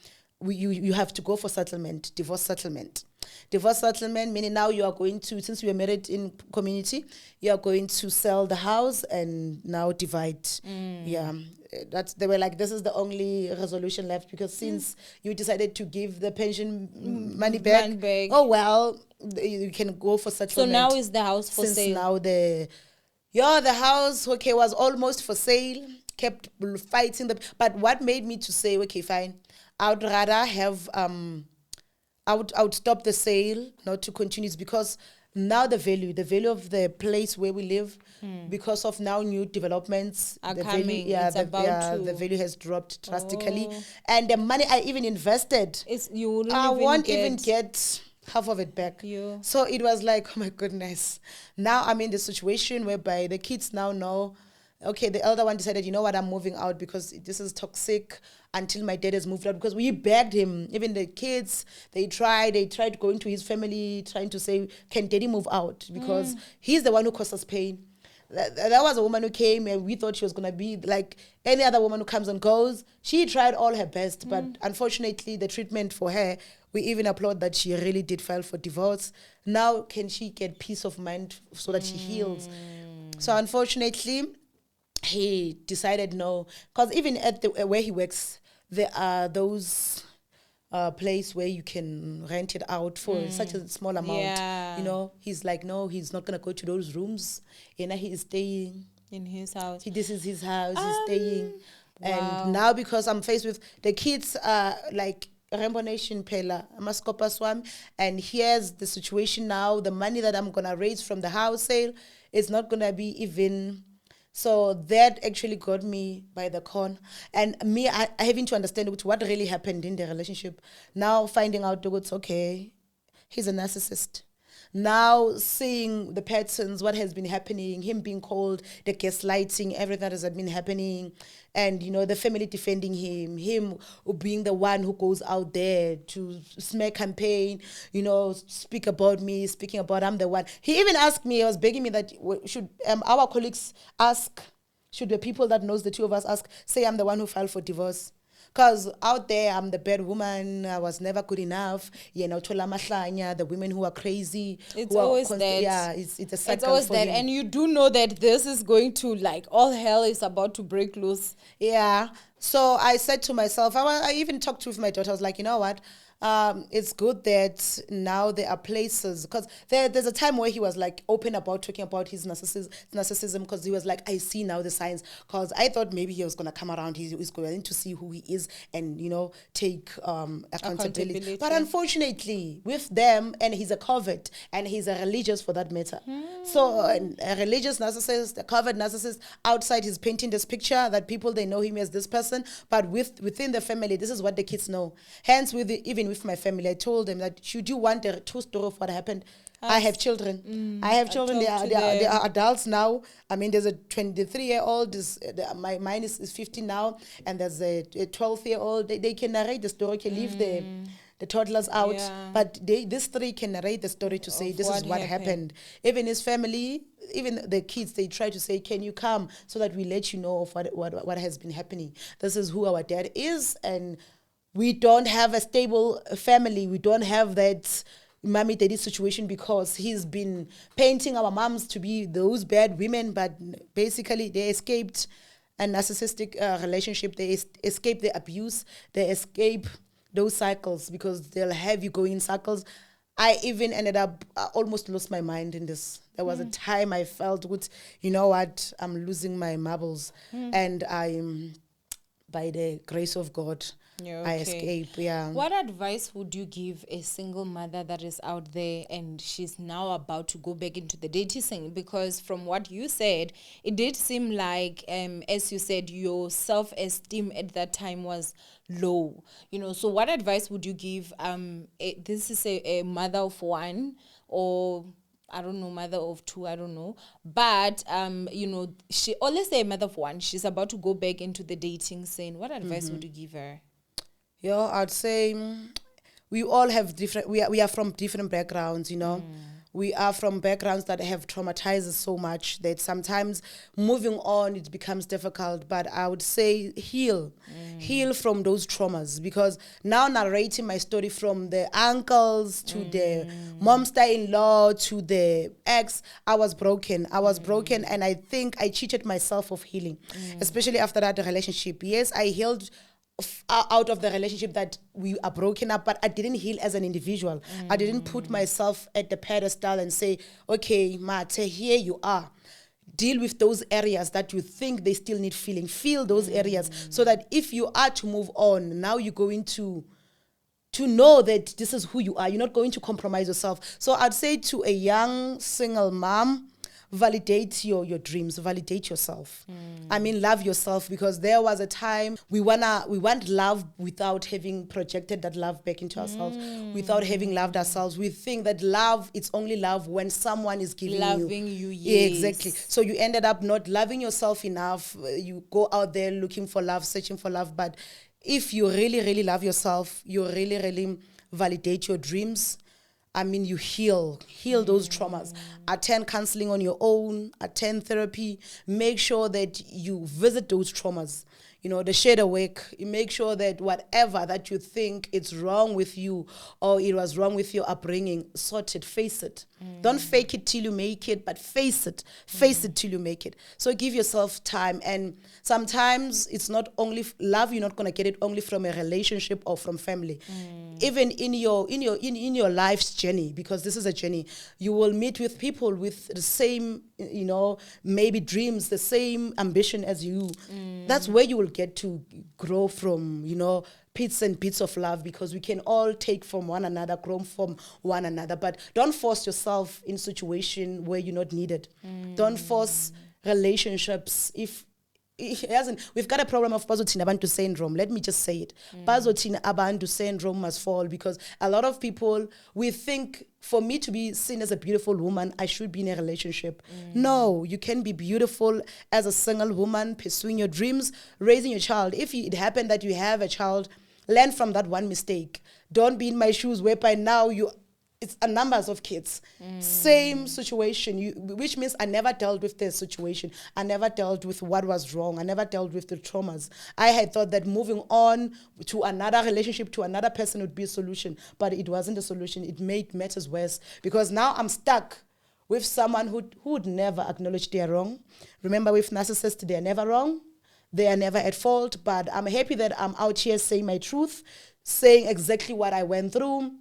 you have to go for settlement, divorce settlement. Divorce settlement, meaning now you are going to, since we were married in community, you are going to sell the house and now divide. Yeah, they were like, this is the only resolution left because since you decided to give the pension money back, oh well, you can go for settlement. So now is the house for sale? Since now the house, okay, was almost for sale, kept fighting but what made me to say, okay, fine, I would rather have, I would stop the sale, not to continue, because now the value of the place where we live, because of now new developments, are the coming. value, the value has dropped drastically, and the money I even invested, I won't even get half of it back. So it was like, oh my goodness. Now I'm in the situation whereby the kids now know, okay, the elder one decided, you know what, I'm moving out because this is toxic until my dad has moved out, because we begged him. Even the kids, they tried going to his family, trying to say, can daddy move out? Because he's the one who caused us pain. That was a woman who came and we thought she was going to be like any other woman who comes and goes. She tried all her best, but unfortunately the treatment for her, we even applaud that she really did file for divorce. Now can she get peace of mind so that she heals? So unfortunately, he decided no, because even at where he works, there are those place where you can rent it out for such a small amount. You know, he's like, no, he's not gonna go to those rooms. He's staying in his house. This is his house. He's staying, and now because I'm faced with the kids, like Rainbow Nation Pela, Maskopa Swam, and here's the situation now. The money that I'm gonna raise from the house sale is not gonna be even. So that actually got me by the corner. And me, I having to understand what really happened in the relationship. Now finding out it's okay, he's a narcissist. Now seeing the patterns, what has been happening, him being called, the gaslighting, everything that has been happening, and the family defending him being the one who goes out there to smear campaign, speak about me, speaking about I'm the one. He even asked me, he was begging me that should our colleagues ask, should the people that knows the two of us ask, say I'm the one who filed for divorce. Because out there, I'm the bad woman. I was never good enough. The women who are crazy. It's always that. Yeah, it's a cycle. It's always that. And you do know that this is going to, all hell is about to break loose. Yeah. So I said to myself, I even talked with my daughter. I was like, you know what? It's good that now there are places, because there's a time where he was like open about talking about his narcissism, because he was like, I see now the signs, because I thought maybe he was going to come around, he's going to see who he is and, take accountability. But unfortunately, with them, and he's a covert, and he's a religious for that matter. So a religious narcissist, a covert narcissist, outside he's painting this picture that people, they know him as this person, but within the family, this is what the kids know. Hence, even with my family, I told them that, should you want a true story of what happened? I have children. I have children. They are adults now. I mean, there's a 23-year-old. Mine is 15 now, and there's a 12-year-old. They can narrate the story, can leave the toddlers out, but these three can narrate the story to say, this is what happened. Even his family, even the kids, they try to say, can you come so that we let you know of what has been happening. This is who our dad is, and we don't have a stable family. We don't have that mommy daddy situation, because he's been painting our moms to be those bad women, but basically they escaped a narcissistic relationship. They escape the abuse. They escape those cycles, because they'll have you go in circles. I even ended up, almost lost my mind in this. There was a time I felt, you know what, I'm losing my marbles. And by the grace of God, I escape. What advice would you give a single mother that is out there and she's now about to go back into the dating scene? Because from what you said, it did seem like, as you said, your self-esteem at that time was low. So what advice would you give? This is a mother of one, or I don't know, mother of two, I don't know. But, or let's say a mother of one, she's about to go back into the dating scene. What advice would you give her? I'd say we all have different, we are from different backgrounds, We are from backgrounds that have traumatized us so much that sometimes moving on, it becomes difficult. But I would say heal from those traumas, because now narrating my story from the uncles to the momster-in-law to the ex, I was broken, and I think I cheated myself of healing, especially after that relationship. Yes, I healed out of the relationship that we are broken up, but I didn't heal as an individual. I didn't put myself at the pedestal and say, okay, Mate, here you are. Deal with those areas that you think they still need feeling. Feel those areas, so that if you are to move on, now you're going to know that this is who you are. You're not going to compromise yourself. So I'd say to a young single mom, validate your dreams, validate yourself. Love yourself, because there was a time we want love without having projected that love back into ourselves, without having loved ourselves. We think that love, it's only love when someone is loving you. Yes. Exactly. So you ended up not loving yourself enough. You go out there looking for love, searching for love. But if you really, really love yourself, you really, really validate your dreams, you heal those traumas. Attend counseling on your own, attend therapy. Make sure that you visit those traumas. The shadow work. You make sure that whatever that you think it's wrong with you, or it was wrong with your upbringing, sort it, face it. Don't fake it till you make it, but face it. Face it till you make it. So give yourself time. And sometimes it's not only love, you're not going to get it only from a relationship or from family. Even in your life's journey, because this is a journey, you will meet with people with the same, maybe dreams, the same ambition as you. That's where you will get to grow from, bits and bits of love, because we can all take from one another, grow from one another. But don't force yourself in a situation where you're not needed. Don't force relationships if we've got a problem of bazothina abantu syndrome. Let me just say it. Bazothina abantu syndrome must fall, because a lot of people, we think for me to be seen as a beautiful woman, I should be in a relationship. No, you can be beautiful as a single woman, pursuing your dreams, raising your child. If it happened that you have a child, learn from that one mistake. Don't be in my shoes whereby now it's a numbers of kids. Same situation, which means I never dealt with the situation. I never dealt with what was wrong. I never dealt with the traumas. I had thought that moving on to another relationship, to another person would be a solution, but it wasn't a solution. It made matters worse, because now I'm stuck with someone who would never acknowledge they're wrong. Remember, with narcissists, they're never wrong. They are never at fault, but I'm happy that I'm out here saying my truth saying exactly what I went through.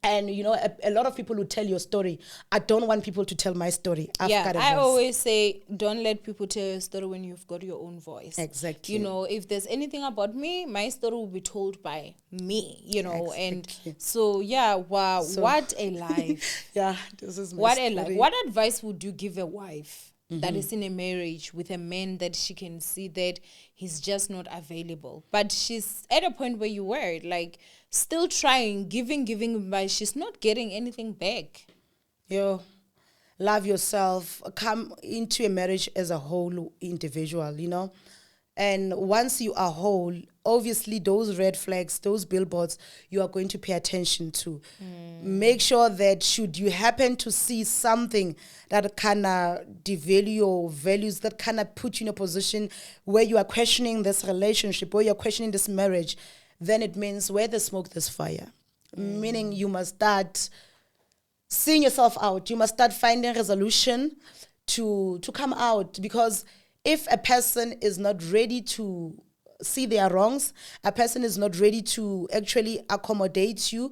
And, you know, a lot of people who tell your story. I don't want people to tell my story. I always say, don't let people tell your story when you've got your own voice. Exactly. You know, if there's anything about me, my story will be told by me, you know. Exactly. And so, yeah, wow, what a life. Yeah, this is my What story. a life. What advice would you give a wife that is in a marriage with a man that she can see that he's just not available, but she's at a point where you were, like, still trying, giving, but she's not getting anything back? Yo, love yourself. Come into a marriage as a whole individual, you know. And once you are whole, obviously those red flags, those billboards, you are going to pay attention to. Make sure that should you happen to see something that kind of devalue your values, that kind of put you in a position where you are questioning this relationship, where you're questioning this marriage, then it means where there's smoke, there's fire. Meaning you must start seeing yourself out. You must start finding resolution to come out, because if a person is not ready to see their wrongs, a person is not ready to actually accommodate you,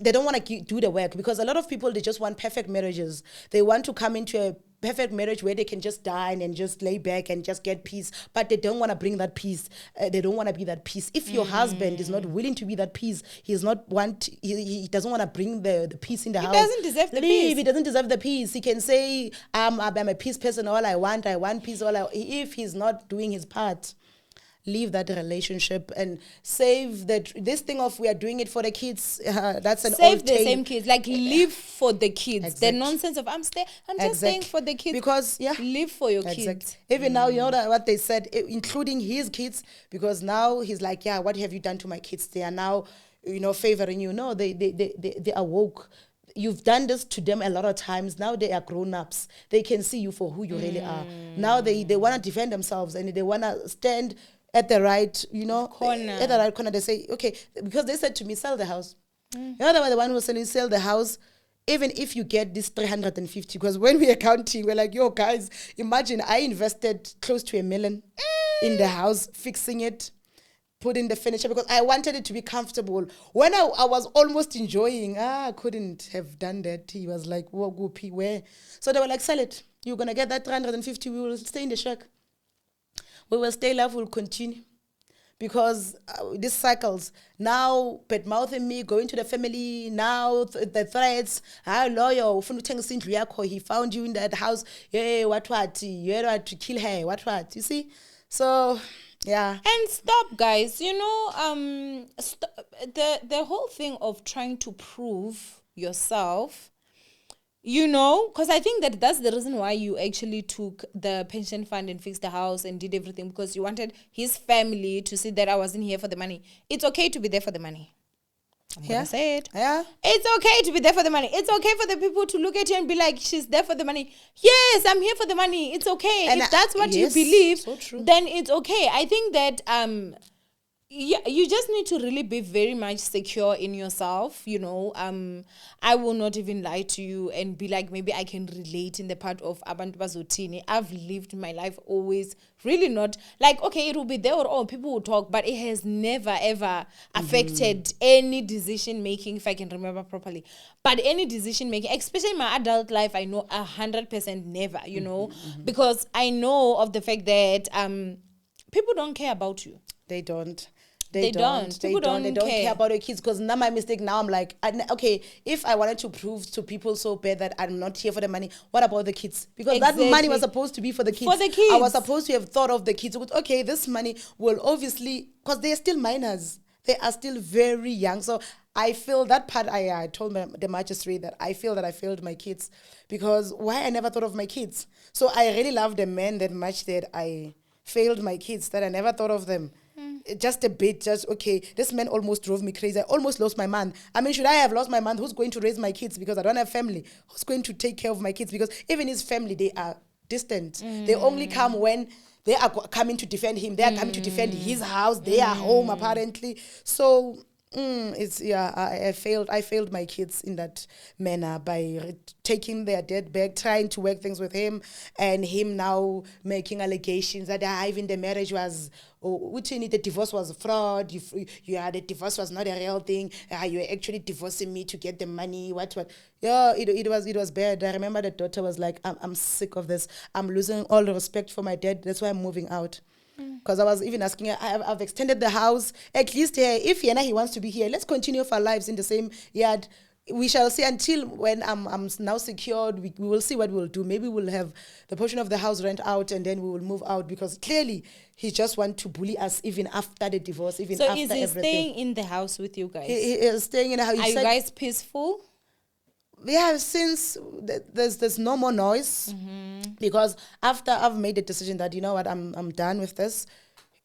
they don't want to do the work. Because a lot of people, they just want perfect marriages. They want to come into a perfect marriage where they can just dine and just lay back and just get peace, but they don't want to bring that peace. They don't want to be that peace. If your husband is not willing to be that peace, he doesn't want to bring the peace in the house. He doesn't deserve the peace. He doesn't deserve the peace. He can say, I'm a peace person, all I want peace, if he's not doing his part. Leave that relationship and save this thing of we are doing it for the kids. That's an save old the tale. same kids, like live for the kids. Exactly. The nonsense of I'm just staying for the kids, because live for your kids. Even now, you know what they said, including his kids, because now he's like, yeah, what have you done to my kids? They are now, you know, favoring you. No, they are woke. You've done this to them a lot of times. Now they are grown-ups. They can see you for who you really are. Now they want to defend themselves and they want to stand at the right, you know, corner. At the right corner. They say, okay, because they said to me, sell the house. You know, they were the one who was saying, sell the house, even if you get this 350. Because when we are counting, we're like, yo, guys, imagine I invested close to $1 million in the house, fixing it, putting the furniture, because I wanted it to be comfortable. When I was almost enjoying, I couldn't have done that. He was like, whoa, goopy, where? So they were like, sell it. You're going to get that 350. We will stay in the shack. We will stay live, we'll continue. Because these cycles, now pet mouthing me, going to the family, now the threats, lawyer, he found you in that house, yeah, what, you had to kill her, what, you see? So, yeah. And stop, guys, you know, the whole thing of trying to prove yourself, you know, because I think that's the reason why you actually took the pension fund and fixed the house and did everything, because you wanted his family to see that I wasn't here for the money. It's okay to be there for the money. I'm going to say it. Yeah. It's okay to be there for the money. It's okay for the people to look at you and be like, she's there for the money. Yes, I'm here for the money. It's okay. And if that's what you believe, so true. Then it's okay. I think that yeah, you just need to really be very much secure in yourself, you know. I will not even lie to you and be like, maybe I can relate in the part of abantu bazotini. I've lived my life always really not like, okay, it will be there or people will talk, but it has never ever affected any decision making, if I can remember properly. But any decision making, especially in my adult life, I know 100% never, you know, because I know of the fact that people don't care about you. They don't. They don't care about your kids. Because now my mistake, now I'm like, okay, if I wanted to prove to people so bad that I'm not here for the money, what about the kids? Because that money was supposed to be for the kids. For the kids. I was supposed to have thought of the kids. Okay, this money will obviously, because they're still minors. They are still very young. So I feel that part, I told the magistrate that I feel that I failed my kids. Because why I never thought of my kids? So I really love the man that much that I failed my kids, that I never thought of them. Just a bit, okay, this man almost drove me crazy. I almost lost my man. I mean, should I have lost my man? Who's going to raise my kids? Because I don't have family. Who's going to take care of my kids? Because even his family, they are distant. They only come when they are coming to defend him. They are coming to defend his house. They are home, apparently. So, It's I failed my kids in that manner by taking their dad back, trying to work things with him, and him now making allegations that even the marriage was, the divorce was a fraud. The divorce was not a real thing. You were actually divorcing me to get the money. What? Yeah, it was bad. I remember the daughter was like, I'm sick of this. I'm losing all the respect for my dad. That's why I'm moving out. Because I was even asking her, I've extended the house. At least if he wants to be here, let's continue our lives in the same yard. We shall see until when I'm now secured. We will see what we'll do. Maybe we'll have the portion of the house rent out and then we will move out, because clearly he just wants to bully us even after the divorce, even after everything. So is he staying in the house with you guys? He is staying in the house. Are you guys peaceful? Yeah, since there's no more noise, because after I've made the decision that, you know what, I'm done with this.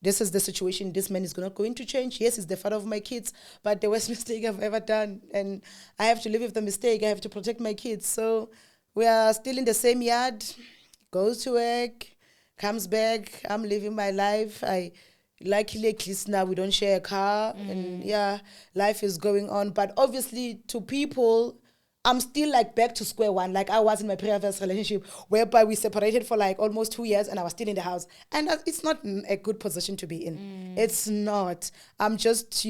This is the situation. This man is not going to change. Yes, he's the father of my kids, but the worst mistake I've ever done, and I have to live with the mistake. I have to protect my kids. So we are still in the same yard. Goes to work, comes back. I'm living my life. Luckily, at least now we don't share a car, and life is going on. But obviously, to people, I'm still like back to square one, like I was in my previous relationship, whereby we separated for like almost 2 years and I was still in the house. And it's not a good position to be in. It's not. I'm just,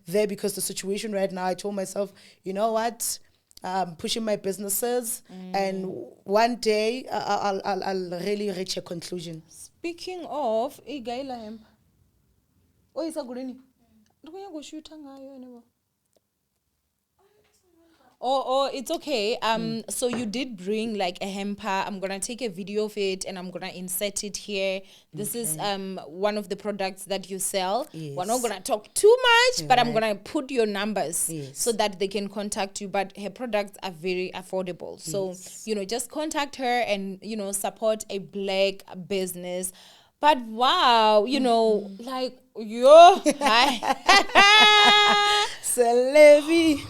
there because the situation right now, I told myself, you know what? I'm pushing my businesses and one day I'll really reach a conclusion. Speaking of, Oh, it's okay. So you did bring like a hamper. I'm gonna take a video of it and I'm gonna insert it here. This is one of the products that you sell. Yes. We're not gonna talk too much, but I'm gonna put your numbers so that they can contact you. But her products are very affordable. So, just contact her and, support a black business. But wow, like, Celebi.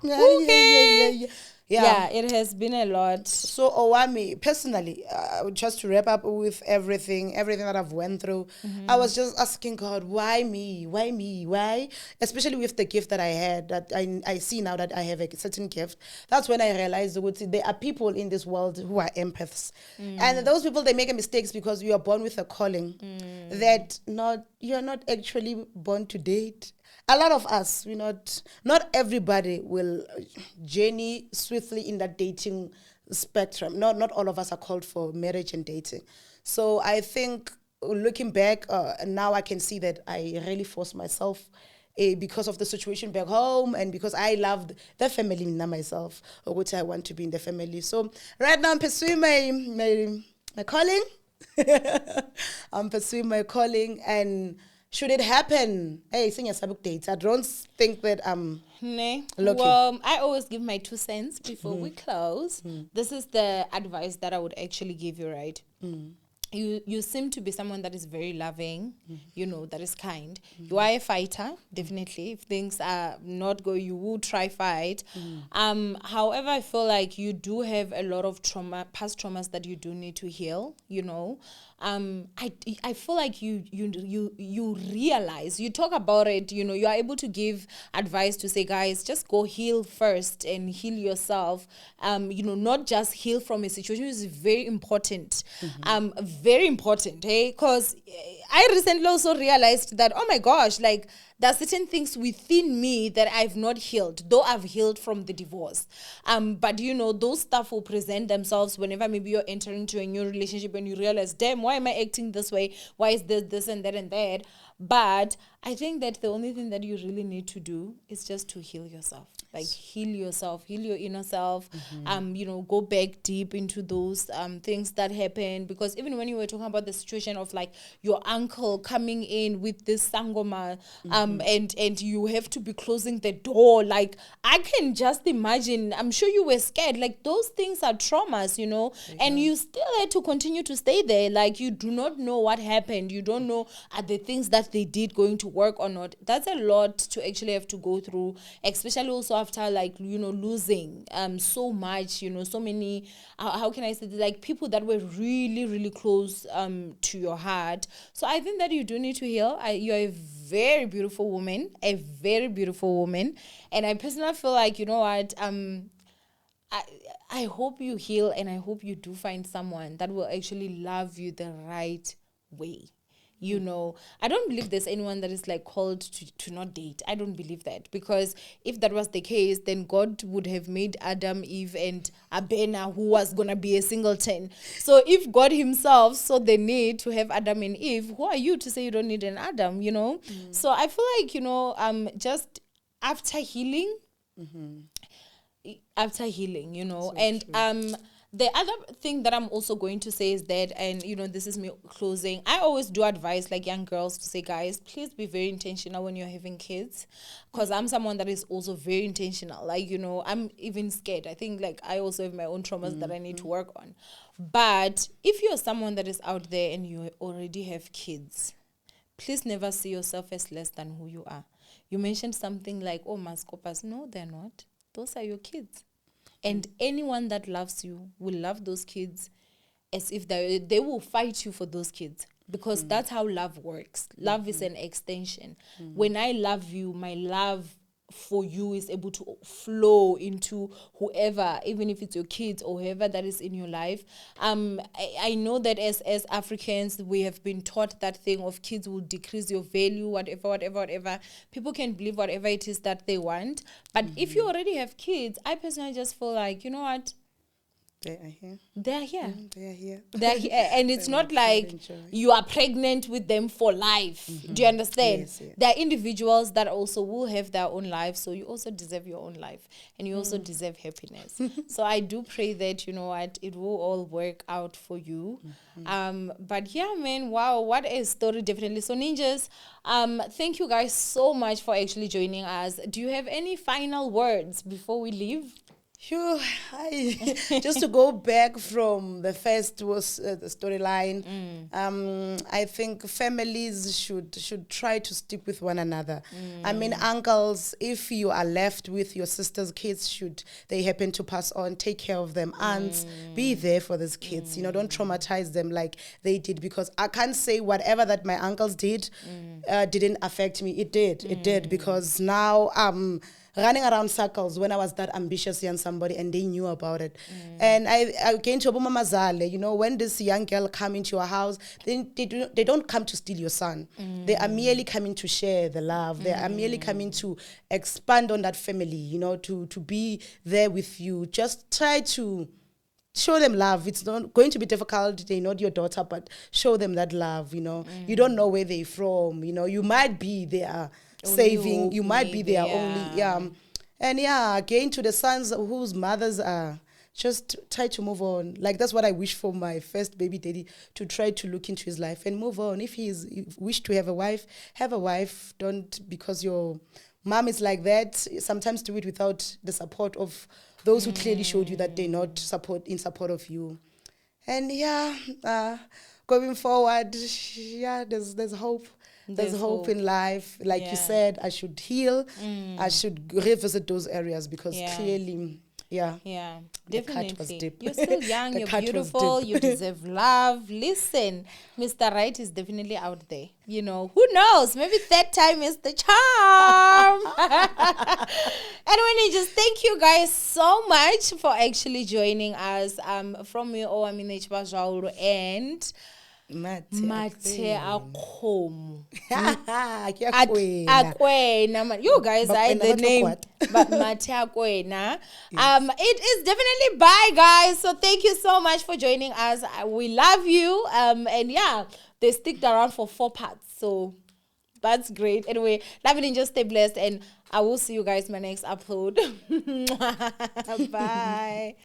Okay. Yeah, it has been a lot. So Owamie, personally, just to wrap up with everything that I've went through, I was just asking God, why me? Why me? Why? Especially with the gift that I had, that I see now that I have a certain gift. That's when I realized there are people in this world who are empaths. And those people, they make mistakes because you are born with a calling that you're not actually born to date. A lot of us, not everybody will journey swiftly in that dating spectrum. Not all of us are called for marriage and dating. So I think looking back, now I can see that I really forced myself because of the situation back home and because I loved the family myself, which I want to be in the family. So right now I'm pursuing my calling. I'm pursuing my calling, and should it happen, sing a subject date. I don't think that I'm looking. Well, I always give my 2 cents before we close. This is the advice that I would actually give you, right? You seem to be someone that is very loving, that is kind. You are a fighter, definitely. If things are not going, you will try fight. However, I feel like you do have a lot of past traumas that you do need to heal, I feel like you realize, you talk about it, you are able to give advice to say, guys, just go heal first and heal yourself. Not just heal from a situation, is very important. Very important, because I recently also realized that, oh my gosh, like, there are certain things within me that I've not healed, though I've healed from the divorce. But those stuff will present themselves whenever maybe you're entering into a new relationship and you realize, damn, why am I acting this way? Why is this and that and that? But I think that the only thing that you really need to do is just to heal yourself. Like, heal yourself, heal your inner self, go back deep into those things that happened. Because even when you were talking about the situation of like your uncle coming in with this sangoma, and you have to be closing the door, like, I can just imagine, I'm sure you were scared. Like, those things are traumas, and you still had to continue to stay there. Like, you do not know what happened. You don't know, are the things that they did going to work or not. That's a lot to actually have to go through, especially also after like, losing so much, so many, how can I say this? Like people that were really, really close to your heart. So I think that you do need to heal. You're a very beautiful woman, and I personally feel like, you know what, I hope you heal, and I hope you do find someone that will actually love you the right way. I don't believe there's anyone that is like called to not date. I don't believe that, because if that was the case, then God would have made Adam, Eve, and Abena, who was gonna be a singleton. So if God himself saw the need to have Adam and Eve, who are you to say you don't need an Adam? So I feel like just after healing, So and true. the other thing that I'm also going to say is that, and this is me closing, I always do advise like young girls to say, guys, please be very intentional when you're having kids, because I'm someone that is also very intentional. Like, I'm even scared. I think like I also have my own traumas that I need to work on. But if you're someone that is out there and you already have kids, please never see yourself as less than who you are. You mentioned something like, oh, mascopas. No, they're not. Those are your kids. And anyone that loves you will love those kids as if they will fight you for those kids, because that's how love works. Love is an extension. When I love you, my love for you is able to flow into whoever, even if it's your kids or whoever that is in your life. I know that as Africans, we have been taught that thing of kids will decrease your value, whatever. People can believe whatever it is that they want. But if you already have kids, I personally just feel like, you know what? They are here. They're here. They are here. They're here. And it's not like you are pregnant with them for life. Do you understand? Yes, yes. There are individuals that also will have their own life. So you also deserve your own life. And you also deserve happiness. So I do pray that, you know what, it will all work out for you. But yeah, man, wow, what a story, definitely. So ninjas, thank you guys so much for actually joining us. Do you have any final words before we leave? Sure. Just to go back from the first was the storyline. I think families should try to stick with one another. I mean, uncles, if you are left with your sister's kids, should they happen to pass on, take care of them. Aunts, be there for these kids. Don't traumatize them like they did, because I can't say whatever that my uncles did didn't affect me. It did. It did, because now running around circles when I was that ambitious young somebody, and they knew about it. And I came to Obama Mazale, when this young girl come into your house, they don't come to steal your son. They are merely coming to share the love. They are merely coming to expand on that family, to be there with you. Just try to show them love. It's not going to be difficult. They're not your daughter, but show them that love, You don't know where they're from, You might be there saving, you might be their only, and again, to the sons whose mothers are, just try to move on. Like, that's what I wish for my first baby daddy, to try to look into his life and move on. If he wish to have a wife. Don't, because your mom is like that, sometimes do it without the support of those who clearly showed you that they're not in support of you. And going forward, there's hope. There's hope in life. Like you said, I should heal. I should revisit those areas, because clearly, definitely. The cut was deep. You're still young, you're beautiful, you deserve love. Listen, Mr. Right is definitely out there. Who knows? Maybe third time is the charm. Anyway, just thank you guys so much for actually joining us. From me, Owamie and Mate Akhomo. Akwena, man. You guys are the name, but Mate Akwena. It is definitely bye, guys. So thank you so much for joining us. We love you. And they stick around for 4 parts. So that's great. Anyway, love it and just stay blessed. And I will see you guys in my next upload. Bye.